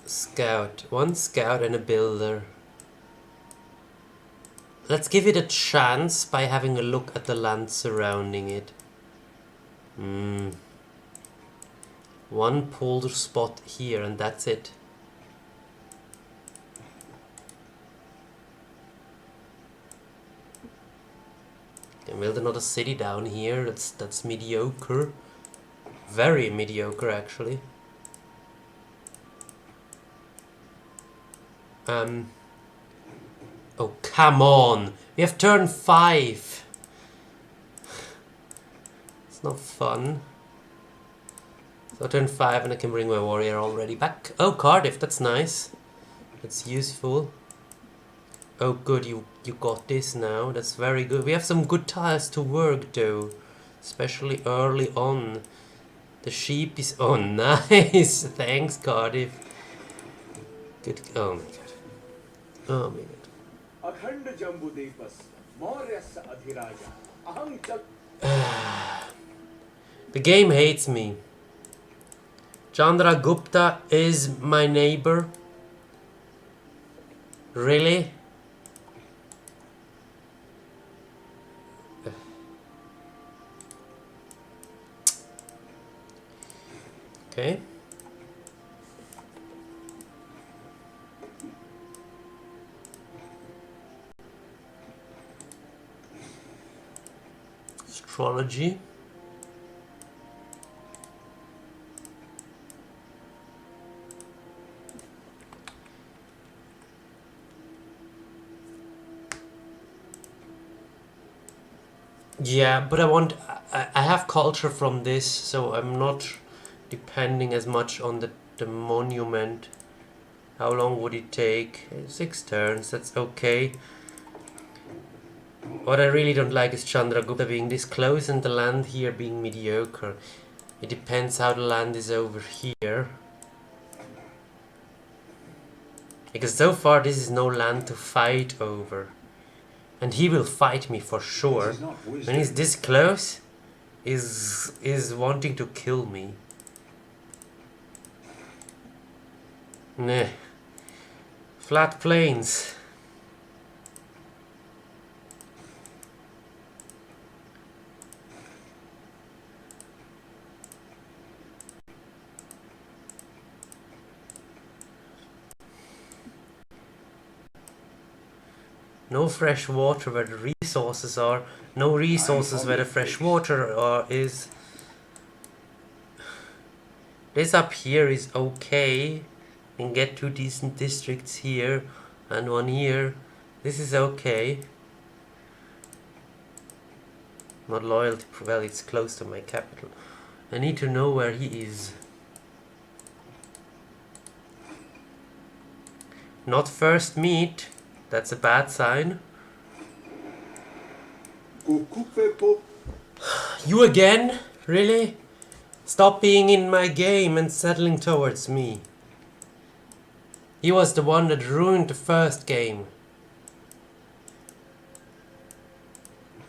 Scout. 1 scout and a builder. Let's give it a chance by having a look at the land surrounding it. 1 polder spot here and that's it. Can build another city down here. That's mediocre. Very mediocre actually. Oh come on! We have turn 5. It's not fun. So turn 5 and I can bring my warrior already back. Oh, Cardiff, that's nice. That's useful. Oh good, you got this now. That's very good. We have some good tiles to work though. Especially early on. The sheep is... Oh, nice! Thanks, Cardiff. Good... Oh my god. Oh my god. The game hates me. Chandra Gupta is my neighbor. Really? Okay. Astrology. Yeah, but I have culture from this, so I'm not depending as much on the monument. How long would it take? 6 turns, that's okay. What I really don't like is Chandragupta being this close and the land here being mediocre. It depends how the land is over here. Because so far this is no land to fight over. And he will fight me for sure. When he's this close, is wanting to kill me. Nah. Flat plains. No fresh water where the resources are. No resources where the fresh water is. This up here is okay. And get 2 decent districts here and 1 here. This is okay. Not loyalty, well, it's close to my capital. I need to know where he is. Not first meet. That's a bad sign. You again? Really? Stop being in my game and settling towards me. He was the one that ruined the first game.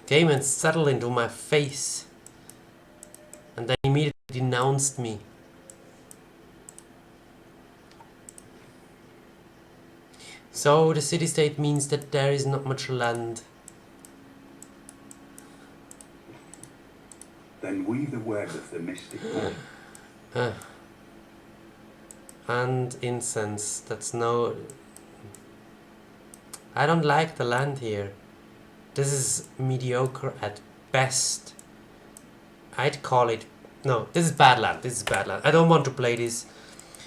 Came and settled into my face. And then immediately denounced me. So the city-state means that there is not much land. Then weave the web of the mystic wood. And incense. That's no... I don't like the land here. This is mediocre at best. I'd call it... No, this is bad land. This is bad land. I don't want to play this.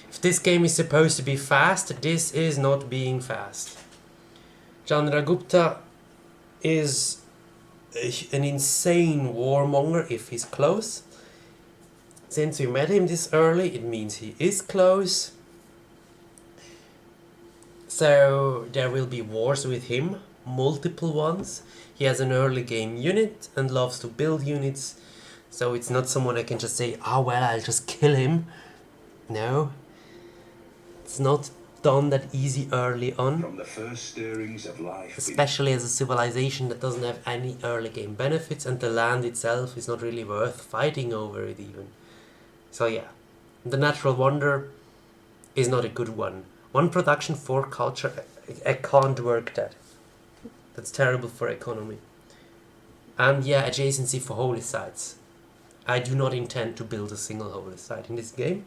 If this game is supposed to be fast, this is not being fast. Chandragupta is an insane warmonger if he's close. Since we met him this early, it means he is close. So there will be wars with him, multiple ones. He has an early game unit and loves to build units. So it's not someone I can just say, oh well, I'll just kill him. No. It's not done that easy early on. From the first stirrings of life, especially as a civilization that doesn't have any early game benefits, and the land itself is not really worth fighting over it even. So yeah, the natural wonder is not a good one. One production, 4 culture, I can't work that. That's terrible for economy. And yeah, adjacency for holy sites. I do not intend to build a single holy site in this game.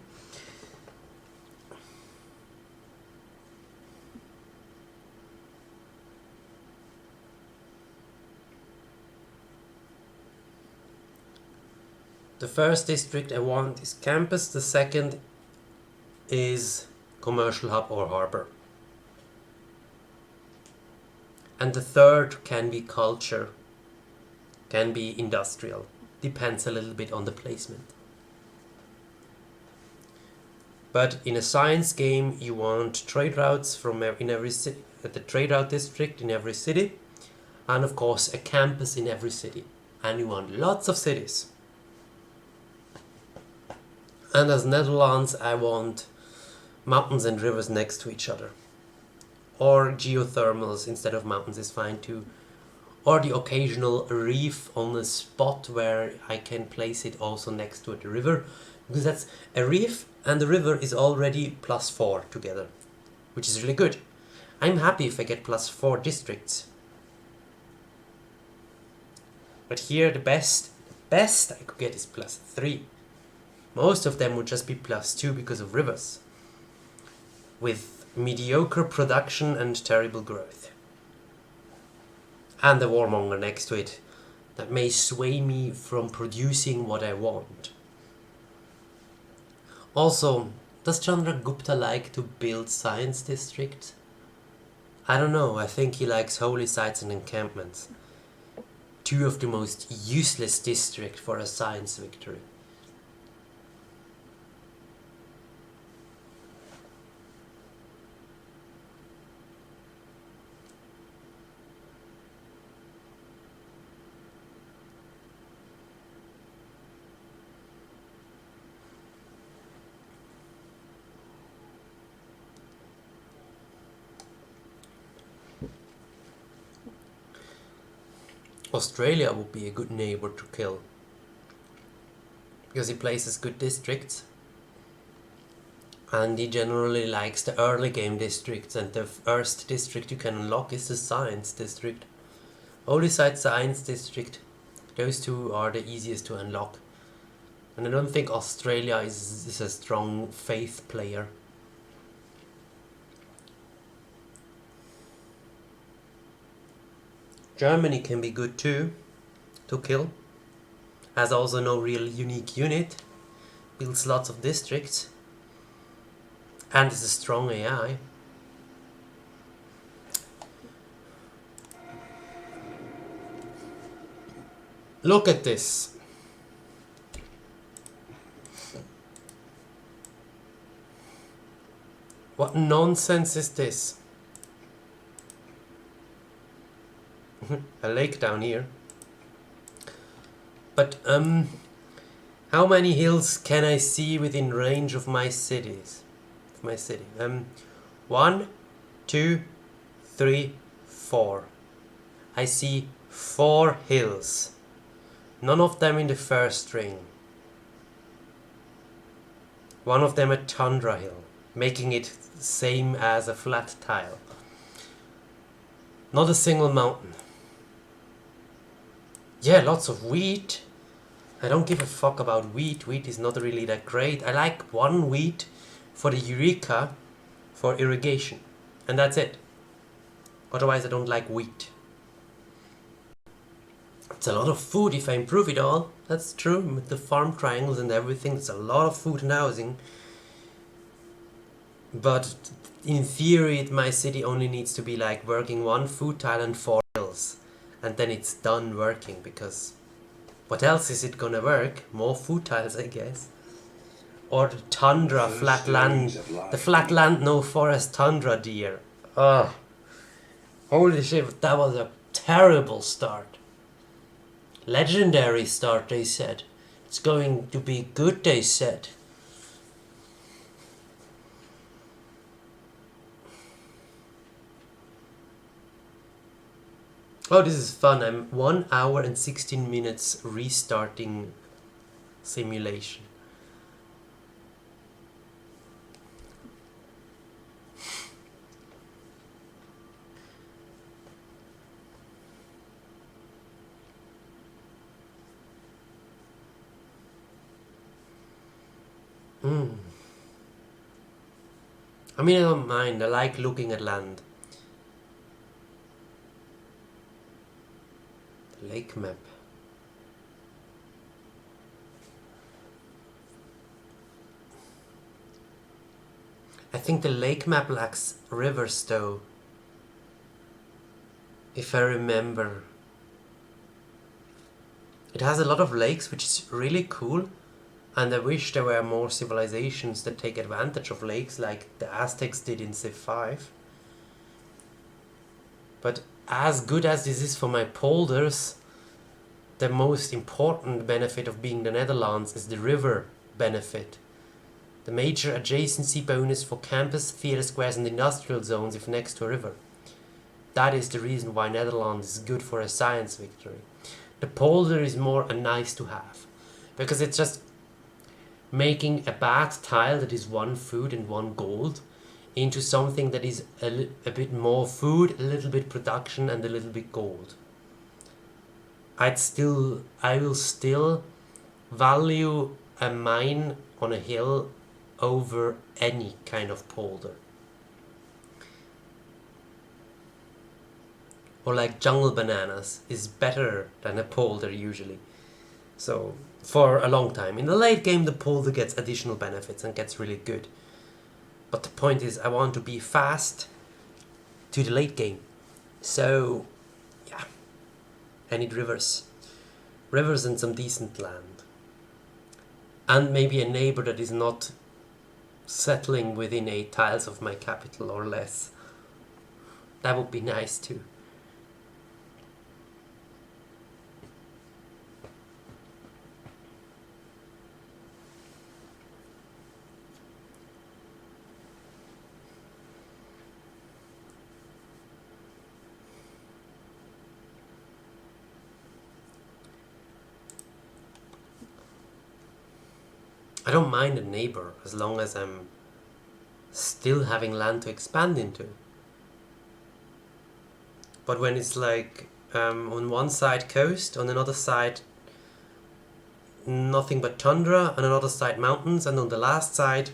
The first district I want is campus, the second is commercial hub or harbor. And the third can be culture, can be industrial. Depends a little bit on the placement. But in a science game, you want trade routes from in every city, the trade route district in every city, and of course a campus in every city. And you want lots of cities. And as Netherlands, I want mountains and rivers next to each other. Or geothermals instead of mountains is fine too. Or the occasional reef on a spot where I can place it also next to the river. Because that's a reef and the river is already +4 together. Which is really good. I'm happy if I get +4 districts. But here the best I could get is +3. Most of them would just be +2 because of rivers. With mediocre production and terrible growth. And the warmonger next to it that may sway me from producing what I want. Also, does Chandragupta like to build science districts? I don't know, I think he likes holy sites and encampments. 2 of the most useless districts for a science victory. Australia would be a good neighbor to kill. Because he places good districts. And he generally likes the early game districts, and the first district you can unlock is the Science District. Holy Site Science District. Those two are the easiest to unlock. And I don't think Australia is a strong faith player. Germany can be good too, to kill. Has also no real unique unit. Builds lots of districts. And is a strong AI. Look at this. What nonsense is this? A lake down here. But how many hills can I see within range of my cities? My city. 1, 2, 3, 4. I see 4 hills. None of them in the first ring. One of them a tundra hill, making it the same as a flat tile. Not a single mountain. Yeah, lots of wheat. I don't give a fuck about wheat. Wheat is not really that great. I like one wheat for the Eureka for irrigation. And that's it. Otherwise I don't like wheat. It's a lot of food if I improve it all. That's true. With the farm triangles and everything, it's a lot of food and housing. But in theory, my city only needs to be like working 1 food tile and 4 hills. And then it's done working, because what else is it gonna work? More food tiles, I guess. Or the tundra, flat land. The flat land, no forest tundra deer. Ugh. Holy shit, that was a terrible start. Legendary start, they said. It's going to be good, they said. Oh, this is fun. I'm 1 hour and 16 minutes restarting simulation. I mean, I don't mind. I like looking at land. The lake map. I think the lake map lacks rivers though. If I remember. It has a lot of lakes, which is really cool. And I wish there were more civilizations that take advantage of lakes like the Aztecs did in Civ 5. But as good as this is for my polders, the most important benefit of being the Netherlands is the river benefit. The major adjacency bonus for campus, theatre squares and industrial zones if next to a river. That is the reason why Netherlands is good for a science victory. The polder is more a nice to have. Because it's just making a bad tile that is 1 food and 1 gold into something that is a bit more food, a little bit production and a little bit gold. I will still value a mine on a hill over any kind of polder. Or like jungle bananas is better than a polder usually. So for a long time. In the late game the polder gets additional benefits and gets really good. But the point is I want to be fast to the late game. So yeah, I need rivers. Rivers and some decent land. And maybe a neighbor that is not settling within 8 tiles of my capital or less. That would be nice too. I don't mind a neighbor as long as I'm still having land to expand into. But when it's like on one side coast, on another side nothing but tundra, on another side mountains, and on the last side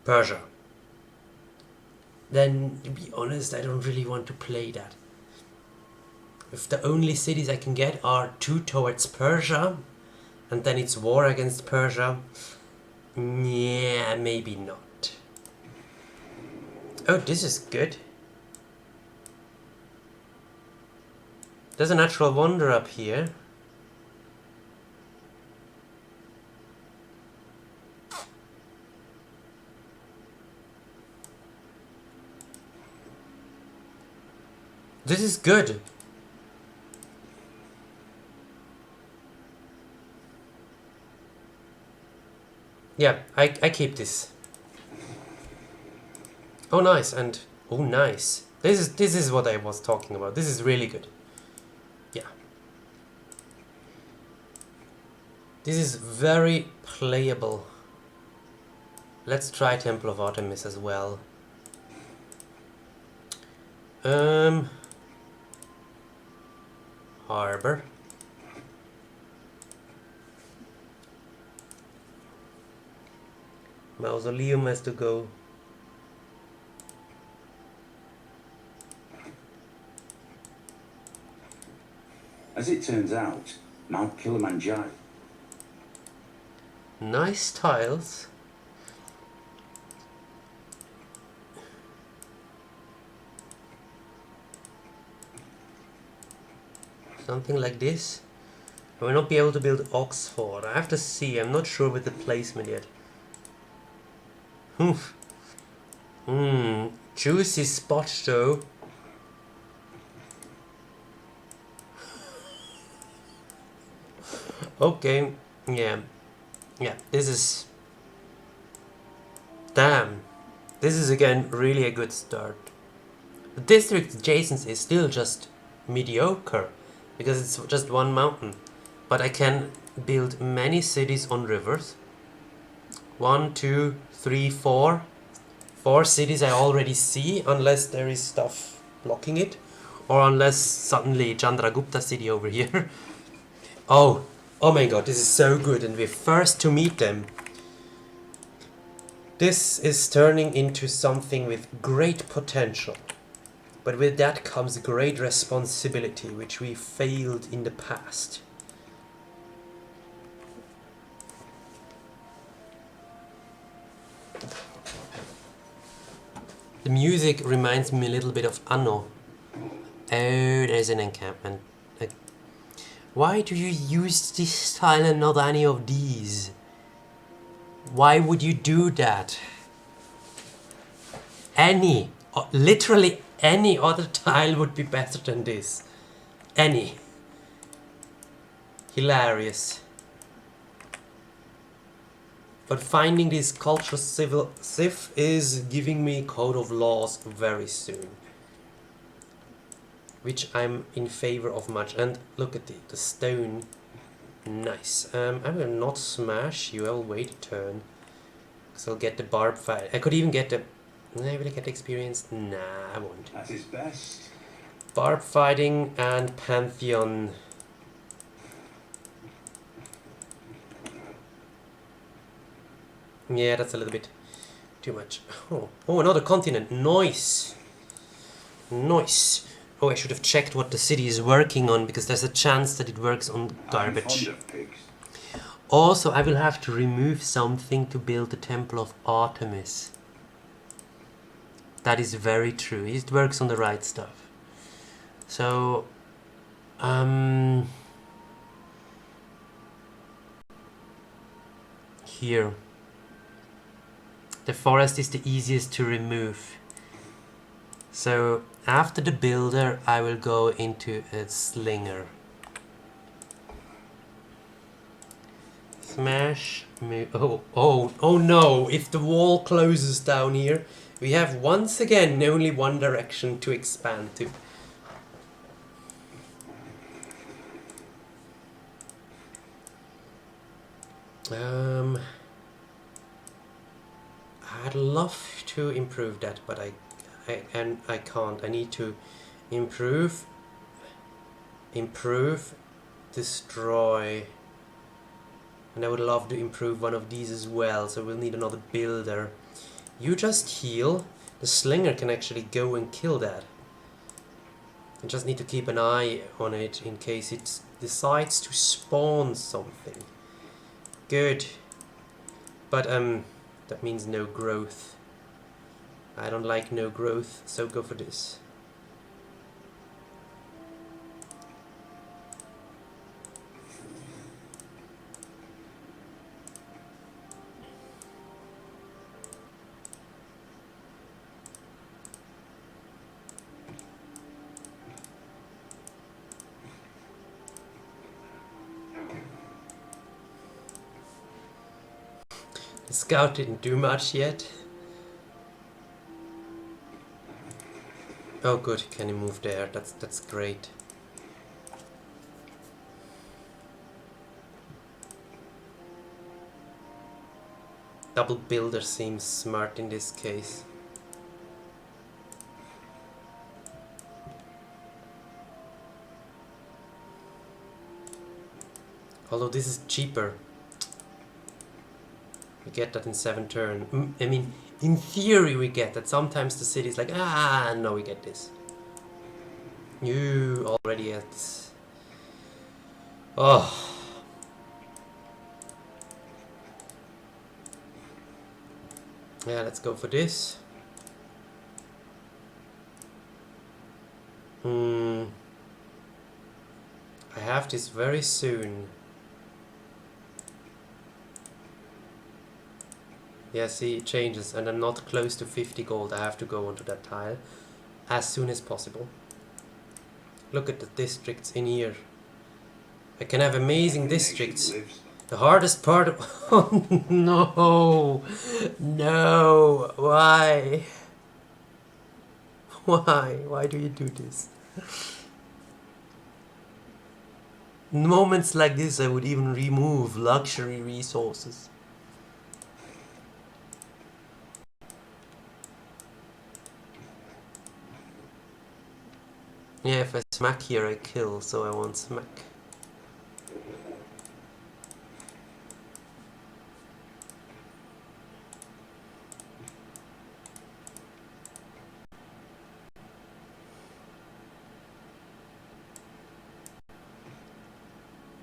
Persia, then to be honest, I don't really want to play that. If the only cities I can get are 2 towards Persia, and then it's war against Persia, yeah, maybe not. Oh, this is good. There's a natural wonder up here. This is good. Yeah, I keep this. Oh nice, and oh nice. This is what I was talking about. This is really good. Yeah. This is very playable. Let's try Temple of Artemis as well. Harbor. Mausoleum has to go. As it turns out, Mount Kilimanjaro. Nice tiles. Something like this. I will not be able to build Oxford. I have to see. I'm not sure with the placement yet. Juicy spot though. Okay, yeah, this is... Damn, this is again really a good start. The district adjacent is still just mediocre, because it's just one mountain. But I can build many cities on rivers. 1, 2, 3, 4. 4 cities I already see, unless there is stuff blocking it. Or unless suddenly Chandragupta city over here. Oh my god, this is so good, and we're first to meet them. This is turning into something with great potential. But with that comes great responsibility, which we failed in the past. The music reminds me a little bit of Anno. Oh, there's an encampment. Why do you use this style and not any of these? Why would you do that? Literally any other tile would be better than this. Any. Hilarious. But finding this cultural civ is giving me code of laws very soon. Which I'm in favor of much. And look at the stone. Nice. I will not smash you. I'll wait a turn. Because I'll get the barb fight. I could even get the... Will I get the experience? Nah, I won't. At his best. Barb fighting and Pantheon. Yeah, that's a little bit too much. Oh, another continent. Nice. Nice. Oh, I should have checked what the city is working on, because there's a chance that it works on garbage. Also, I will have to remove something to build the Temple of Artemis. That is very true. It works on the right stuff. So, here. The forest is the easiest to remove. So, after the builder, I will go into a slinger. Smash, move. Oh no! If the wall closes down here, we have once again only one direction to expand to. I'd love to improve that, but I can't. I need to improve, destroy, and I would love to improve one of these as well. So we'll need another builder. You just heal. The slinger can actually go and kill that. I just need to keep an eye on it in case it decides to spawn something. Good. But that means no growth. I don't like no growth, so go for this. The scout didn't do much yet. Oh good, can he move there? That's great. Double builder seems smart in this case. Although this is cheaper. We get that in 7 turn. I mean, in theory we get that. Sometimes the city's like, ah, no, we get this. You already at... Oh. Yeah, let's go for this. I have this very soon. Yeah, see, it changes, and I'm not close to 50 gold. I have to go onto that tile as soon as possible. Look at the districts in here. I can have amazing districts. The hardest part of... Oh, no! No! Why? Why? Why do you do this? In moments like this, I would even remove luxury resources. Yeah, if I smack here, I kill, so I won't smack.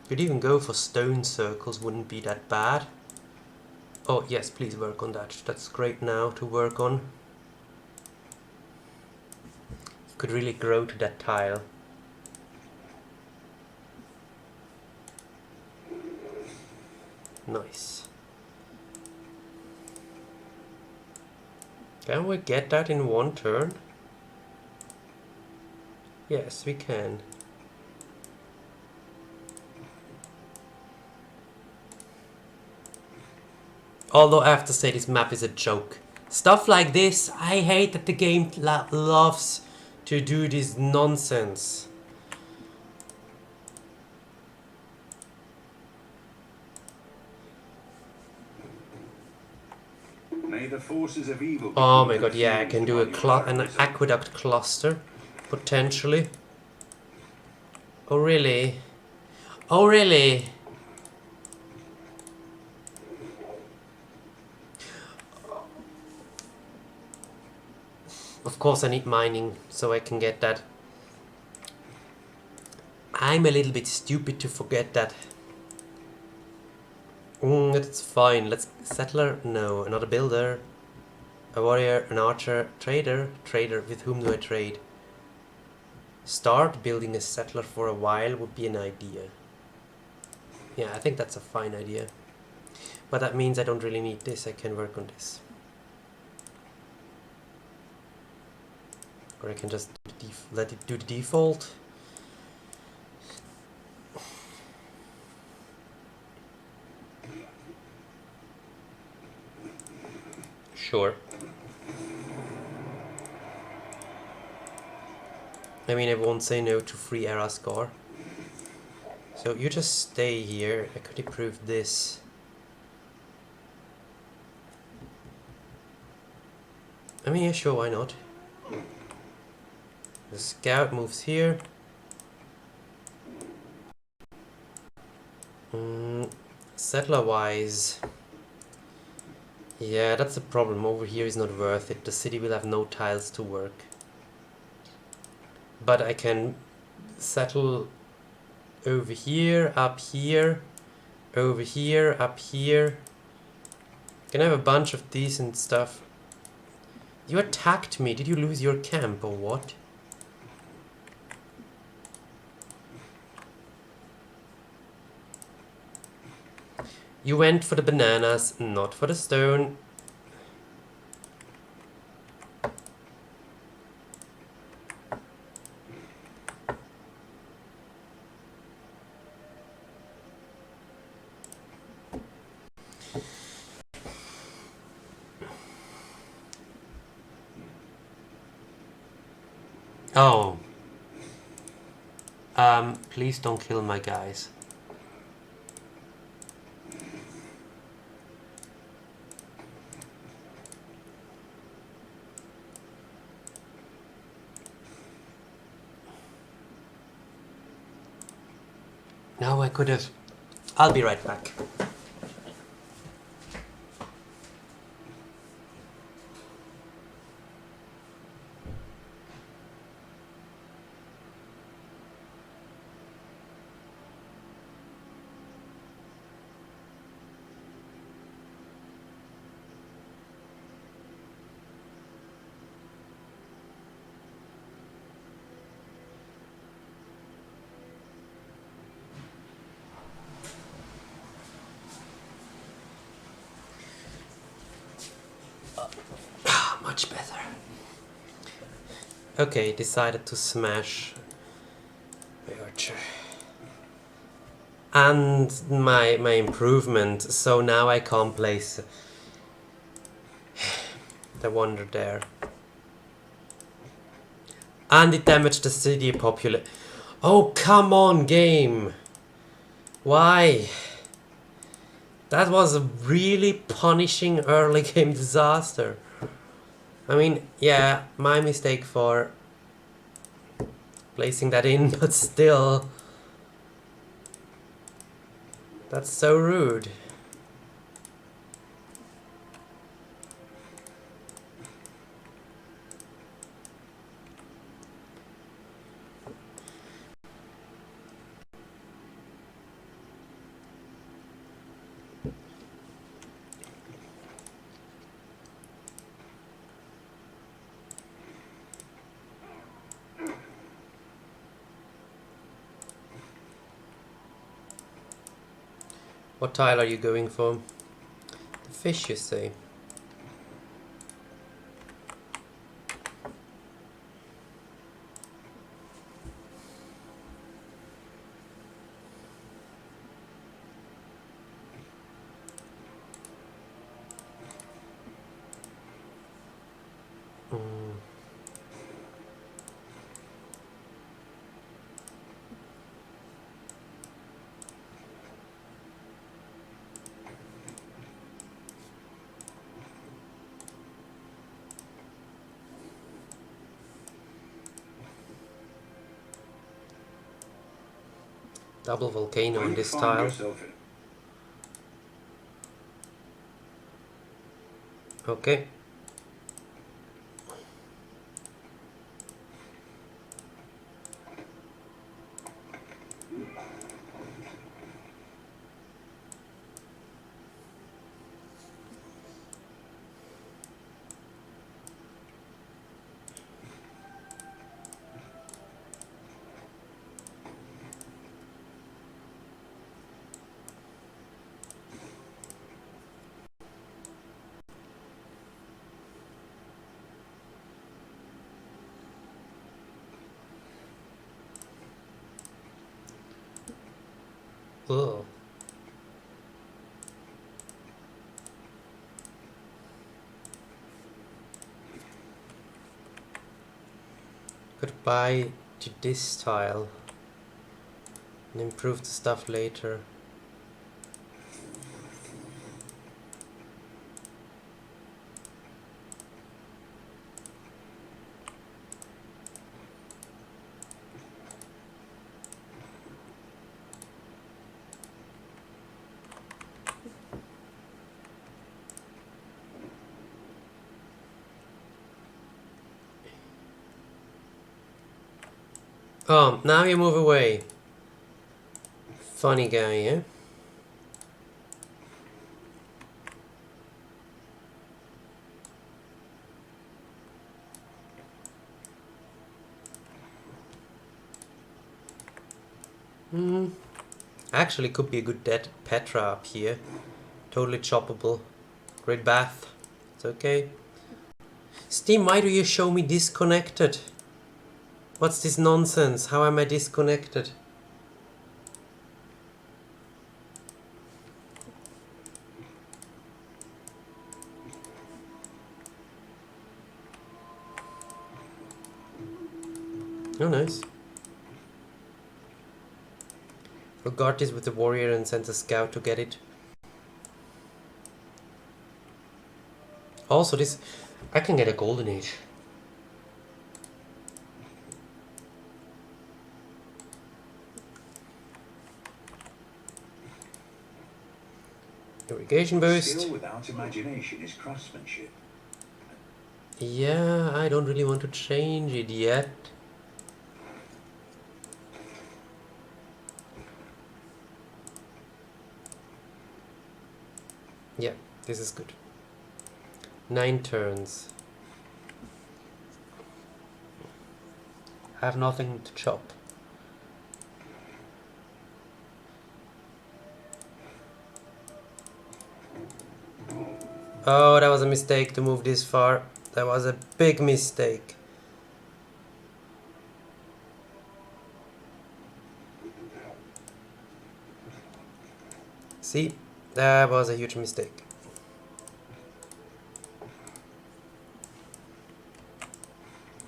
Could even go for stone circles, wouldn't be that bad. Oh yes, please work on that. That's great now to work on. You could really grow to that tile. Nice. Can we get that in 1 turn? Yes, we can. Although I have to say this map is a joke. Stuff like this, I hate that the game loves to do this nonsense. May the forces of evil Oh my god, yeah, I can do an aqueduct cluster, potentially. Oh really? Oh really? Of course I need mining, so I can get that. I'm a little bit stupid to forget that. That's fine. Let's... Settler? No. Another builder. A warrior, an archer, trader. Trader, with whom do I trade? Start building a settler for a while would be an idea. Yeah, I think that's a fine idea. But that means I don't really need this. I can work on this. Or I can just let it do the default. Sure. I mean, I won't say no to free Erascar. So you just stay here. I could improve this. I mean, yeah, sure, why not? The scout moves here. Settler-wise, yeah, that's the problem. Over here is not worth it. The city will have no tiles to work. But I can settle over here, up here, over here, up here. Can have a bunch of decent stuff. You attacked me. Did you lose your camp or what? You went for the bananas, not for the stone. Oh. Please don't kill my guys. No, I could have. I'll be right back. Much better. Okay, decided to smash the archer. And my improvement, so now I can't place the wonder there. And it damaged the city population. Oh, come on, game! Why? That was a really punishing early game disaster. I mean, yeah, my mistake for placing that in, but still. That's so rude. What tile are you going for? The fish, you say? Double volcano on this tile. Okay. Ugh. Goodbye to this tile and improve the stuff later. Oh, now you move away. Funny guy, yeah? Actually, could be a good dead Petra up here. Totally choppable. Great bath. It's okay. Steam, why do you show me disconnected? What's this nonsense? How am I disconnected? Oh, nice. We'll guard this with the warrior and send a scout to get it. Also, this... I can get a golden age. Irrigation boost. Skill without imagination is craftsmanship. Yeah, I don't really want to change it yet. Yeah, this is good. 9 turns. I have nothing to chop. Oh, that was a mistake to move this far. That was a big mistake. See, that was a huge mistake.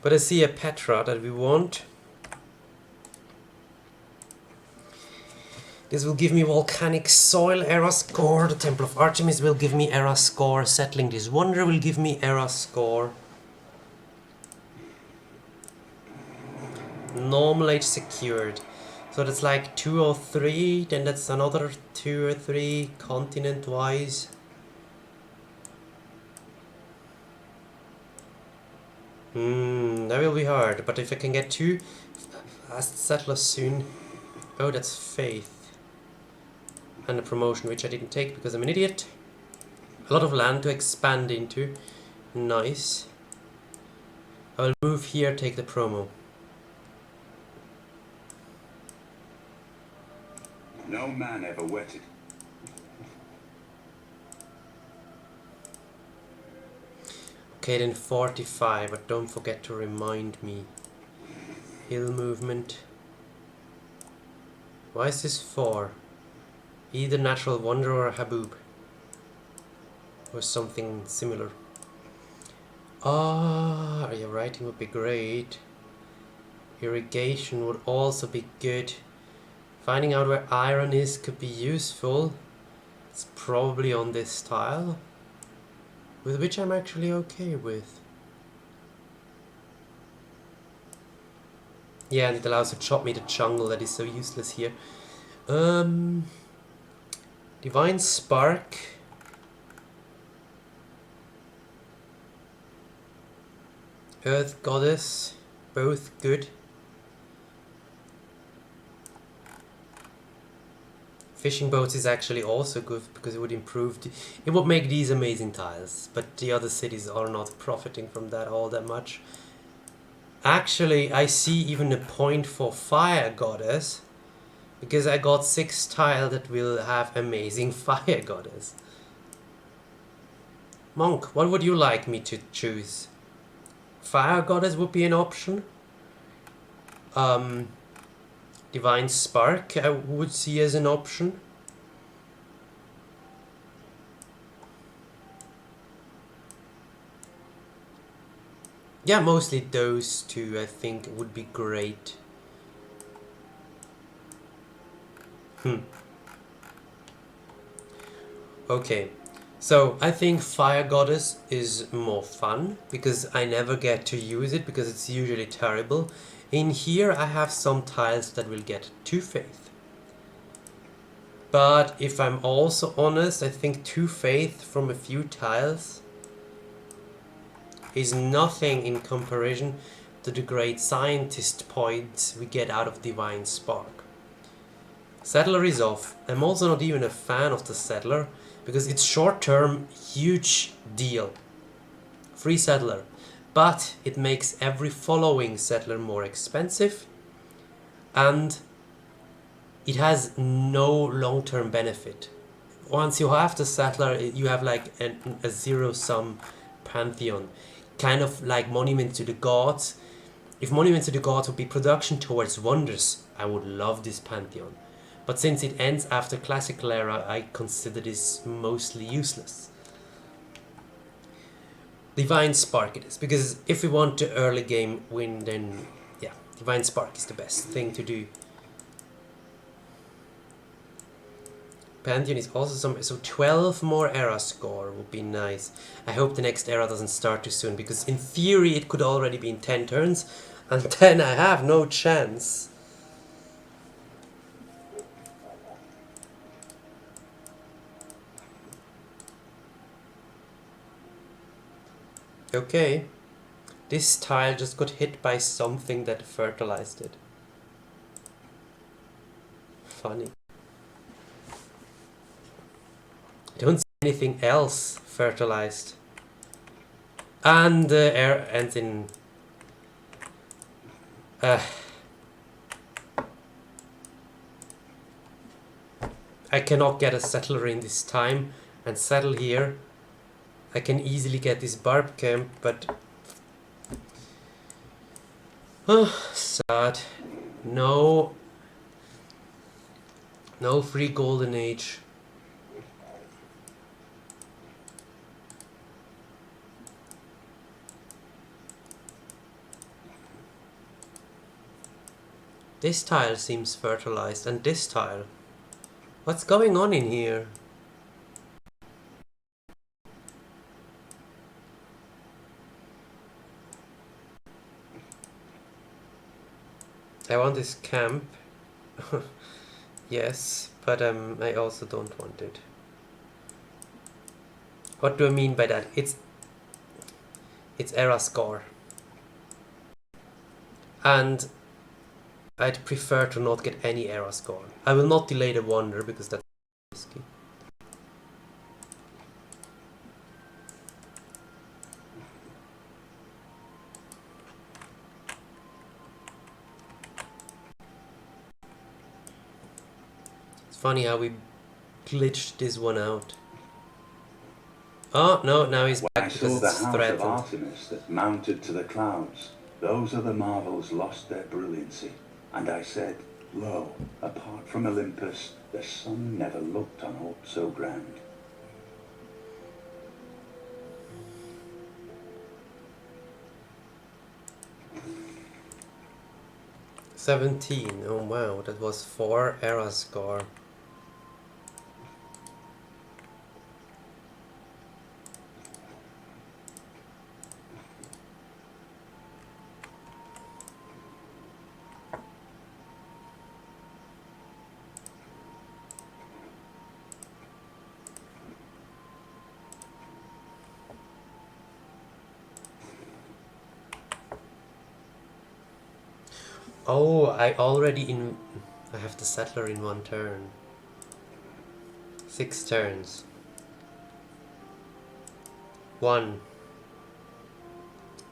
But I see a Petra that we want. This will give me volcanic soil era score. The Temple of Artemis will give me era score. Settling this wonder will give me era score. Normal age secured. So that's like 2 or 3. Then that's another 2 or 3 continent wise. That will be hard. But if I can get 2 fast settlers soon. Oh, that's faith. And a promotion which I didn't take because I'm an idiot. A lot of land to expand into. Nice. I will move here, take the promo. No man ever wetted. Okay, then 45, but don't forget to remind me. Hill movement. Why is this 4? Either natural wonder or a haboob. Or something similar. Ah, your writing would be great. Irrigation would also be good. Finding out where iron is could be useful. It's probably on this tile. With which I'm actually okay with. Yeah, and it allows to chop me the jungle that is so useless here. Divine Spark. Earth Goddess. Both good. Fishing boats is actually also good because it would improve... it would make these amazing tiles. But the other cities are not profiting from that all that much. Actually, I see even a point for Fire Goddess. Because I got 6 tile that will have amazing Fire Goddess. Monk, what would you like me to choose? Fire Goddess would be an option. Divine Spark I would see as an option. Yeah, mostly those 2 I think would be great. Okay, so I think Fire Goddess is more fun because I never get to use it because it's usually terrible. In here I have some tiles that will get 2 faith. But if I'm also honest, I think 2 faith from a few tiles is nothing in comparison to the great scientist points we get out of Divine Spark. Settler is off. I'm also not even a fan of the Settler, because it's short-term, huge deal. Free Settler. But it makes every following Settler more expensive, and it has no long-term benefit. Once you have the Settler, you have like a zero-sum pantheon. Kind of like Monument to the Gods. If Monument to the Gods would be production towards wonders, I would love this pantheon. But since it ends after Classical Era, I consider this mostly useless. Divine Spark it is, because if we want to early game win, then yeah, Divine Spark is the best thing to do. Pantheon is also so 12 more era score would be nice. I hope the next era doesn't start too soon, because in theory it could already be in 10 turns, and then I have no chance. Okay, this tile just got hit by something that fertilized it. Funny. I don't see anything else fertilized. And the air ends in... I cannot get a settler in this time and settle here. I can easily get this barb camp, but... sad. No. No free golden age. This tile seems fertilized, and this tile. What's going on in here? I want this camp. Yes, but I also don't want it. What do I mean by that? It's era score. And I'd prefer to not get any era score. I will not delay the wonder because that's risky. It's funny how we glitched this one out. Oh no, now he's back because it's threatened. I saw the house of Artemis that mounted to the clouds. Those other marvels lost their brilliancy. And I said, lo, apart from Olympus, the sun never looked on aught so grand. $17. Oh wow, that was 4 era score. Oh, I have the settler in 1 turn. 6 turns. 1,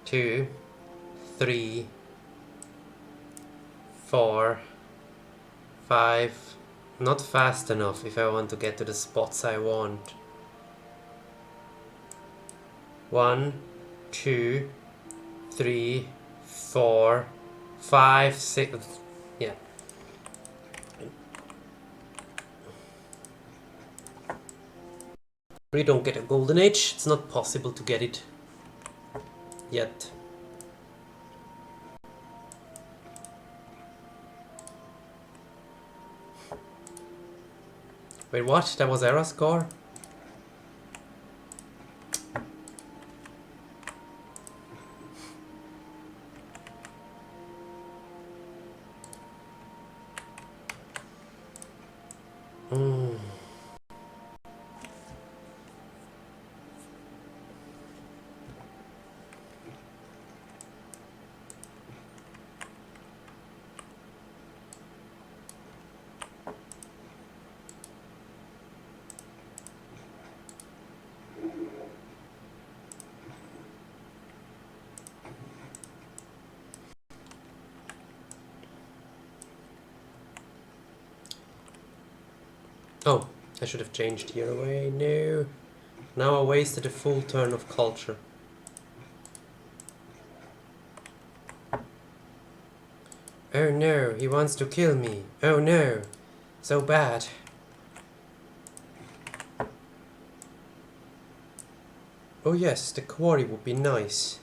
2, 3, 4, 5. Not fast enough if I want to get to the spots I want. 1, 2, 3, 4, 5, 6. Yeah. We don't get a golden age. It's not possible to get it yet. Wait, what? That was era score? Oh, I should have changed here away. No. Now I wasted a full turn of culture. Oh no, he wants to kill me. Oh no. So bad. Oh yes, the quarry would be nice.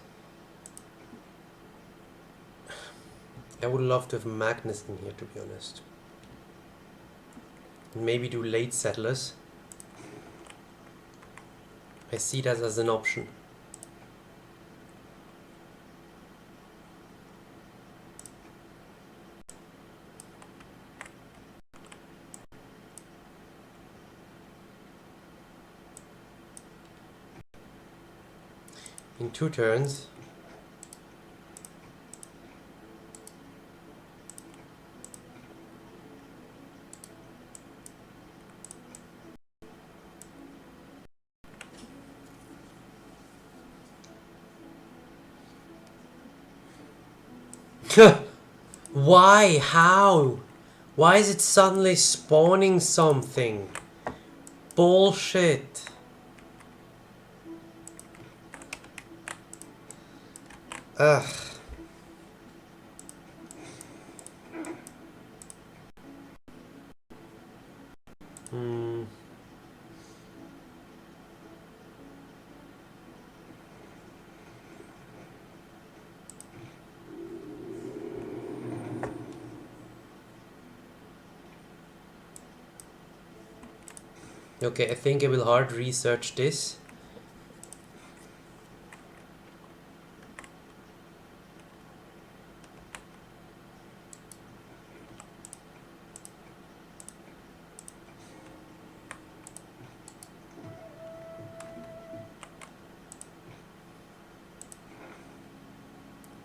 I would love to have Magnus in here, to be honest. Maybe do late settlers. I see that as an option. In 2 turns. Why? How? Why is it suddenly spawning something? Bullshit. Ugh. Hmm. Okay, I think I will hard research this.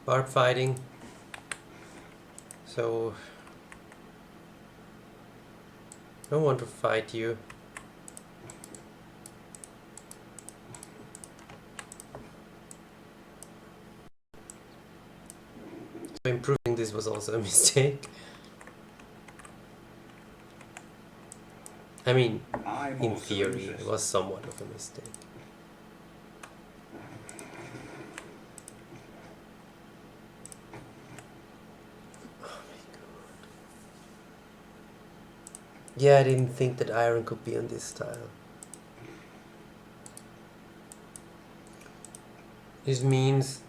Barb fighting. So I don't want to fight you. So improving this was also a mistake. I mean, I'm in also theory, it interested. was somewhat of a mistake. Yeah, I didn't think that iron could be on this tile. This means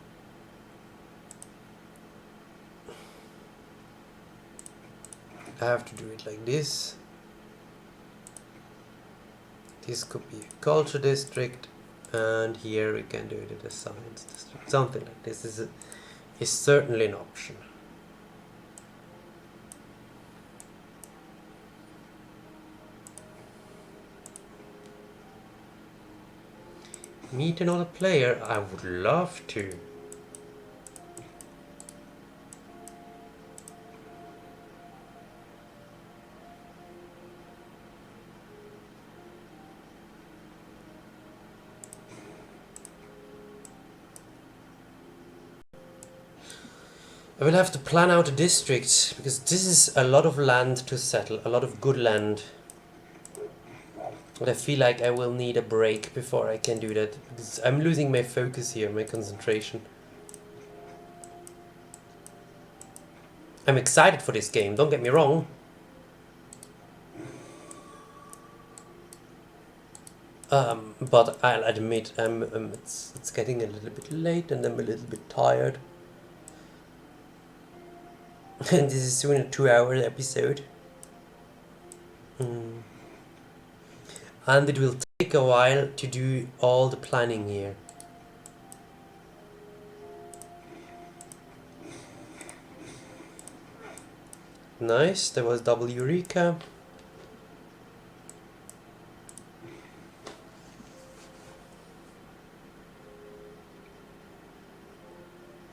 I have to do it like this. This could be a culture district, and here we can do it in a science district. Something like this is certainly an option. Meet another player? I would love to. I will have to plan out a district, because this is a lot of land to settle, a lot of good land. But I feel like I will need a break before I can do that, because I'm losing my focus here, my concentration. I'm excited for this game, don't get me wrong. But I'll admit, it's getting a little bit late and I'm a little bit tired. And this is soon a 2-hour episode. And it will take a while to do all the planning here. Nice, there was double Eureka.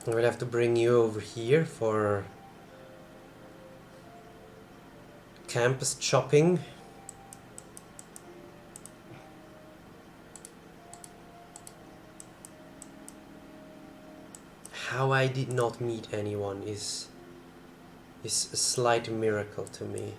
I will have to bring you over here for campus chopping. How I did not meet anyone is a slight miracle to me.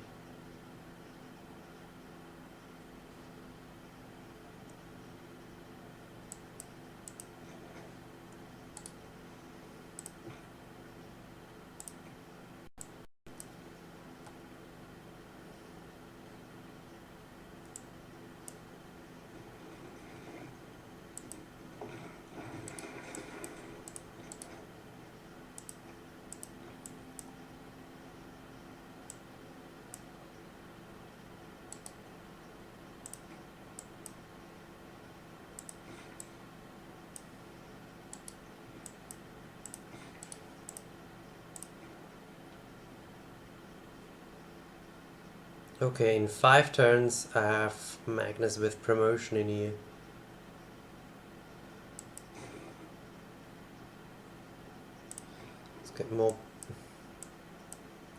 Okay, in 5 turns I have Magnus with promotion in here. Let's get more...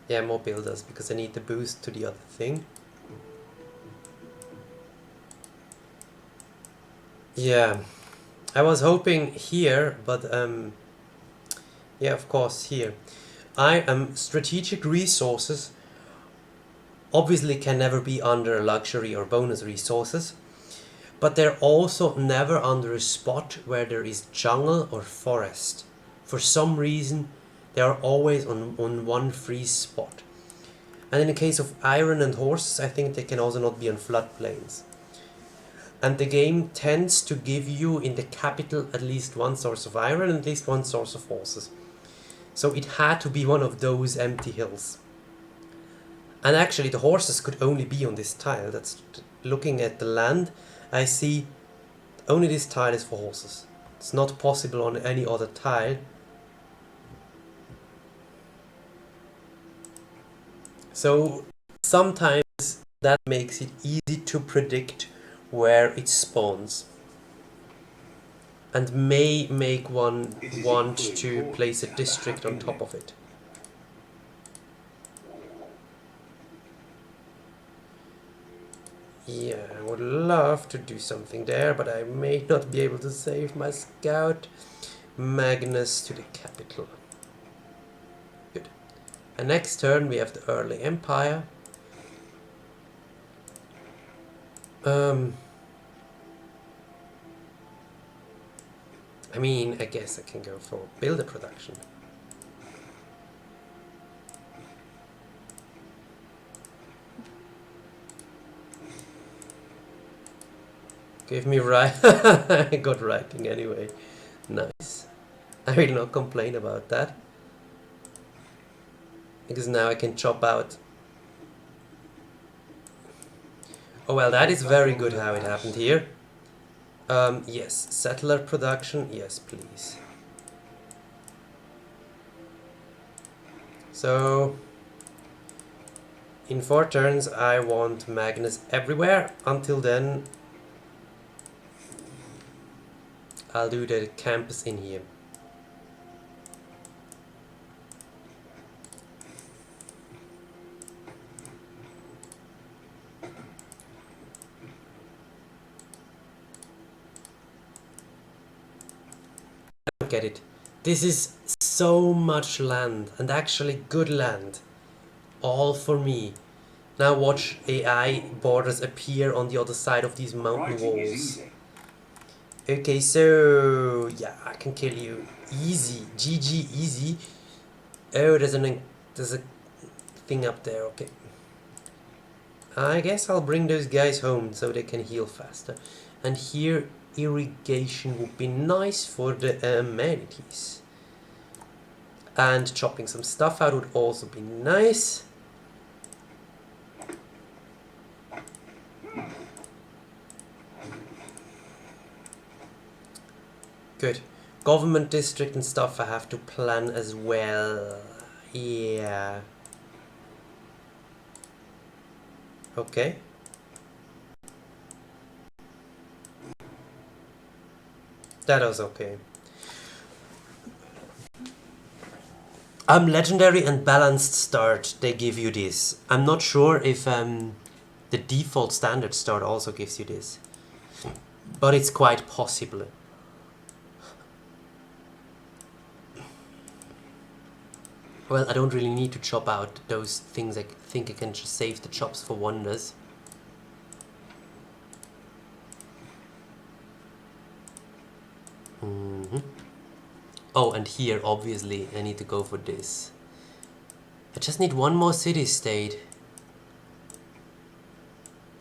Yeah, more builders, because I need the boost to the other thing. Yeah, I was hoping here, but yeah, of course, here. Strategic resources obviously can never be under luxury or bonus resources, but they're also never under a spot where there is jungle or forest. For some reason, they are always on one free spot. And in the case of iron and horses, I think they can also not be on floodplains. And the game tends to give you in the capital at least one source of iron and at least one source of horses. So it had to be one of those empty hills. And actually the horses could only be on this tile. That's looking at the land, I see only this tile is for horses. It's not possible on any other tile. So sometimes that makes it easy to predict where it spawns. And may make one want to place a district on top of it. Yeah, I would love to do something there, but I may not be able to save my scout. Magnus to the capital. Good. And next turn we have the early empire. I mean, I guess I can go for builder production. Give me right. I got writing anyway. Nice. I will not complain about that. Because now I can chop out. Oh well, that is very good how it happened here. Yes, settler production. Yes, please. So, in 4 turns I want Magnus everywhere. Until then, I'll do the campus in here. I don't get it. This is so much land, and actually good land. All for me. Now watch AI borders appear on the other side of these mountain walls. Okay, so yeah, I can kill you. Easy. GG, easy. Oh, there's a thing up there, okay. I guess I'll bring those guys home so they can heal faster. And here, irrigation would be nice for the amenities. And chopping some stuff out would also be nice. Good. Government district and stuff I have to plan as well. Yeah. Okay. That was okay. Legendary and balanced start, they give you this. I'm not sure if the default standard start also gives you this. But it's quite possible. Well, I don't really need to chop out those things. I think I can just save the chops for wonders. Oh, and here, obviously, I need to go for this. I just need one more city-state.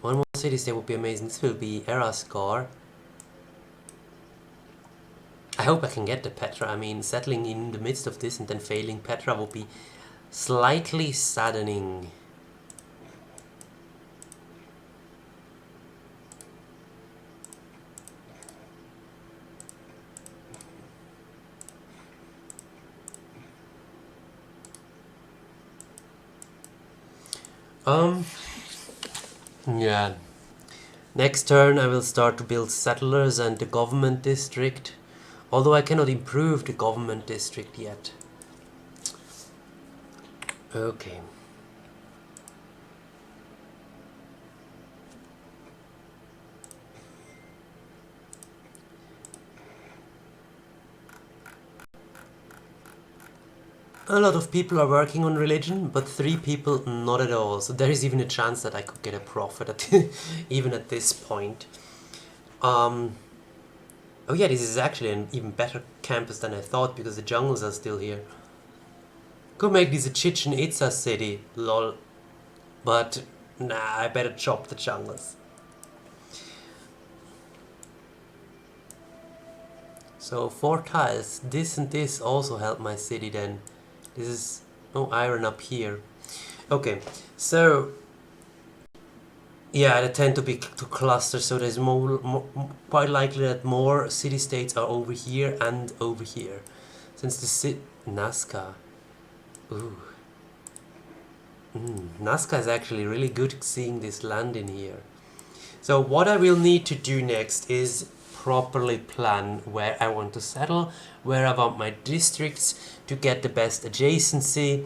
One more city-state would be amazing. This will be Erascar. I hope I can get the Petra. I mean, settling in the midst of this and then failing Petra would be slightly saddening. Yeah. Next turn I will start to build settlers and the government district. Although I cannot improve the government district yet. Okay. A lot of people are working on religion, but 3 people not at all. So there is even a chance that I could get a profit at even at this point. Oh yeah, this is actually an even better campus than I thought because the jungles are still here. Could make this a Chichen Itza city, lol. But nah, I better chop the jungles. So 4 tiles. This and this also help my city then. This is no iron up here. Okay, so yeah, they tend to cluster, so there's quite likely that more city-states are over here and over here. Since the Nazca. Ooh. Nazca is actually really good at seeing this land in here. So what I will need to do next is properly plan where I want to settle, where I want my districts to get the best adjacency.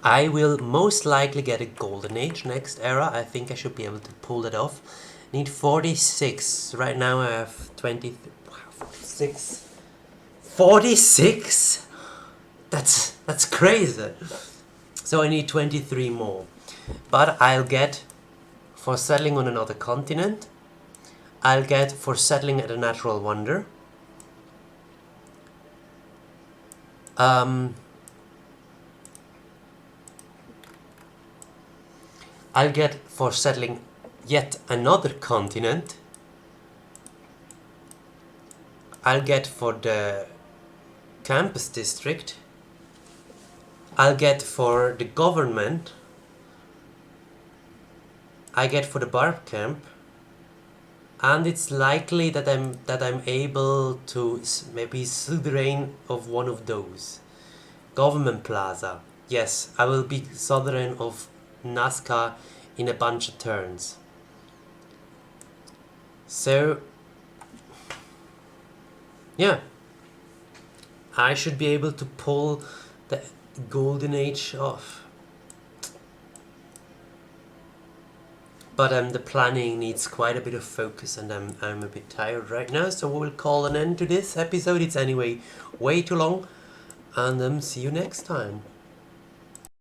I will most likely get a golden age next era. I think I should be able to pull that off. Need 46. Right now I have 20. 46. 46? That's crazy. So I need 23 more. But I'll get for settling on another continent. I'll get for settling at a natural wonder. I'll get for settling yet another continent. I'll get for the campus district. I'll get for the government. I get for the barb camp. And it's likely that I'm able to maybe sovereign of one of those. Government plaza. Yes, I will be sovereign of Nazca in a bunch of turns. So yeah, I should be able to pull the golden age off. But the planning needs quite a bit of focus, and I'm a bit tired right now, so we'll call an end to this episode. It's anyway way too long, and see you next time.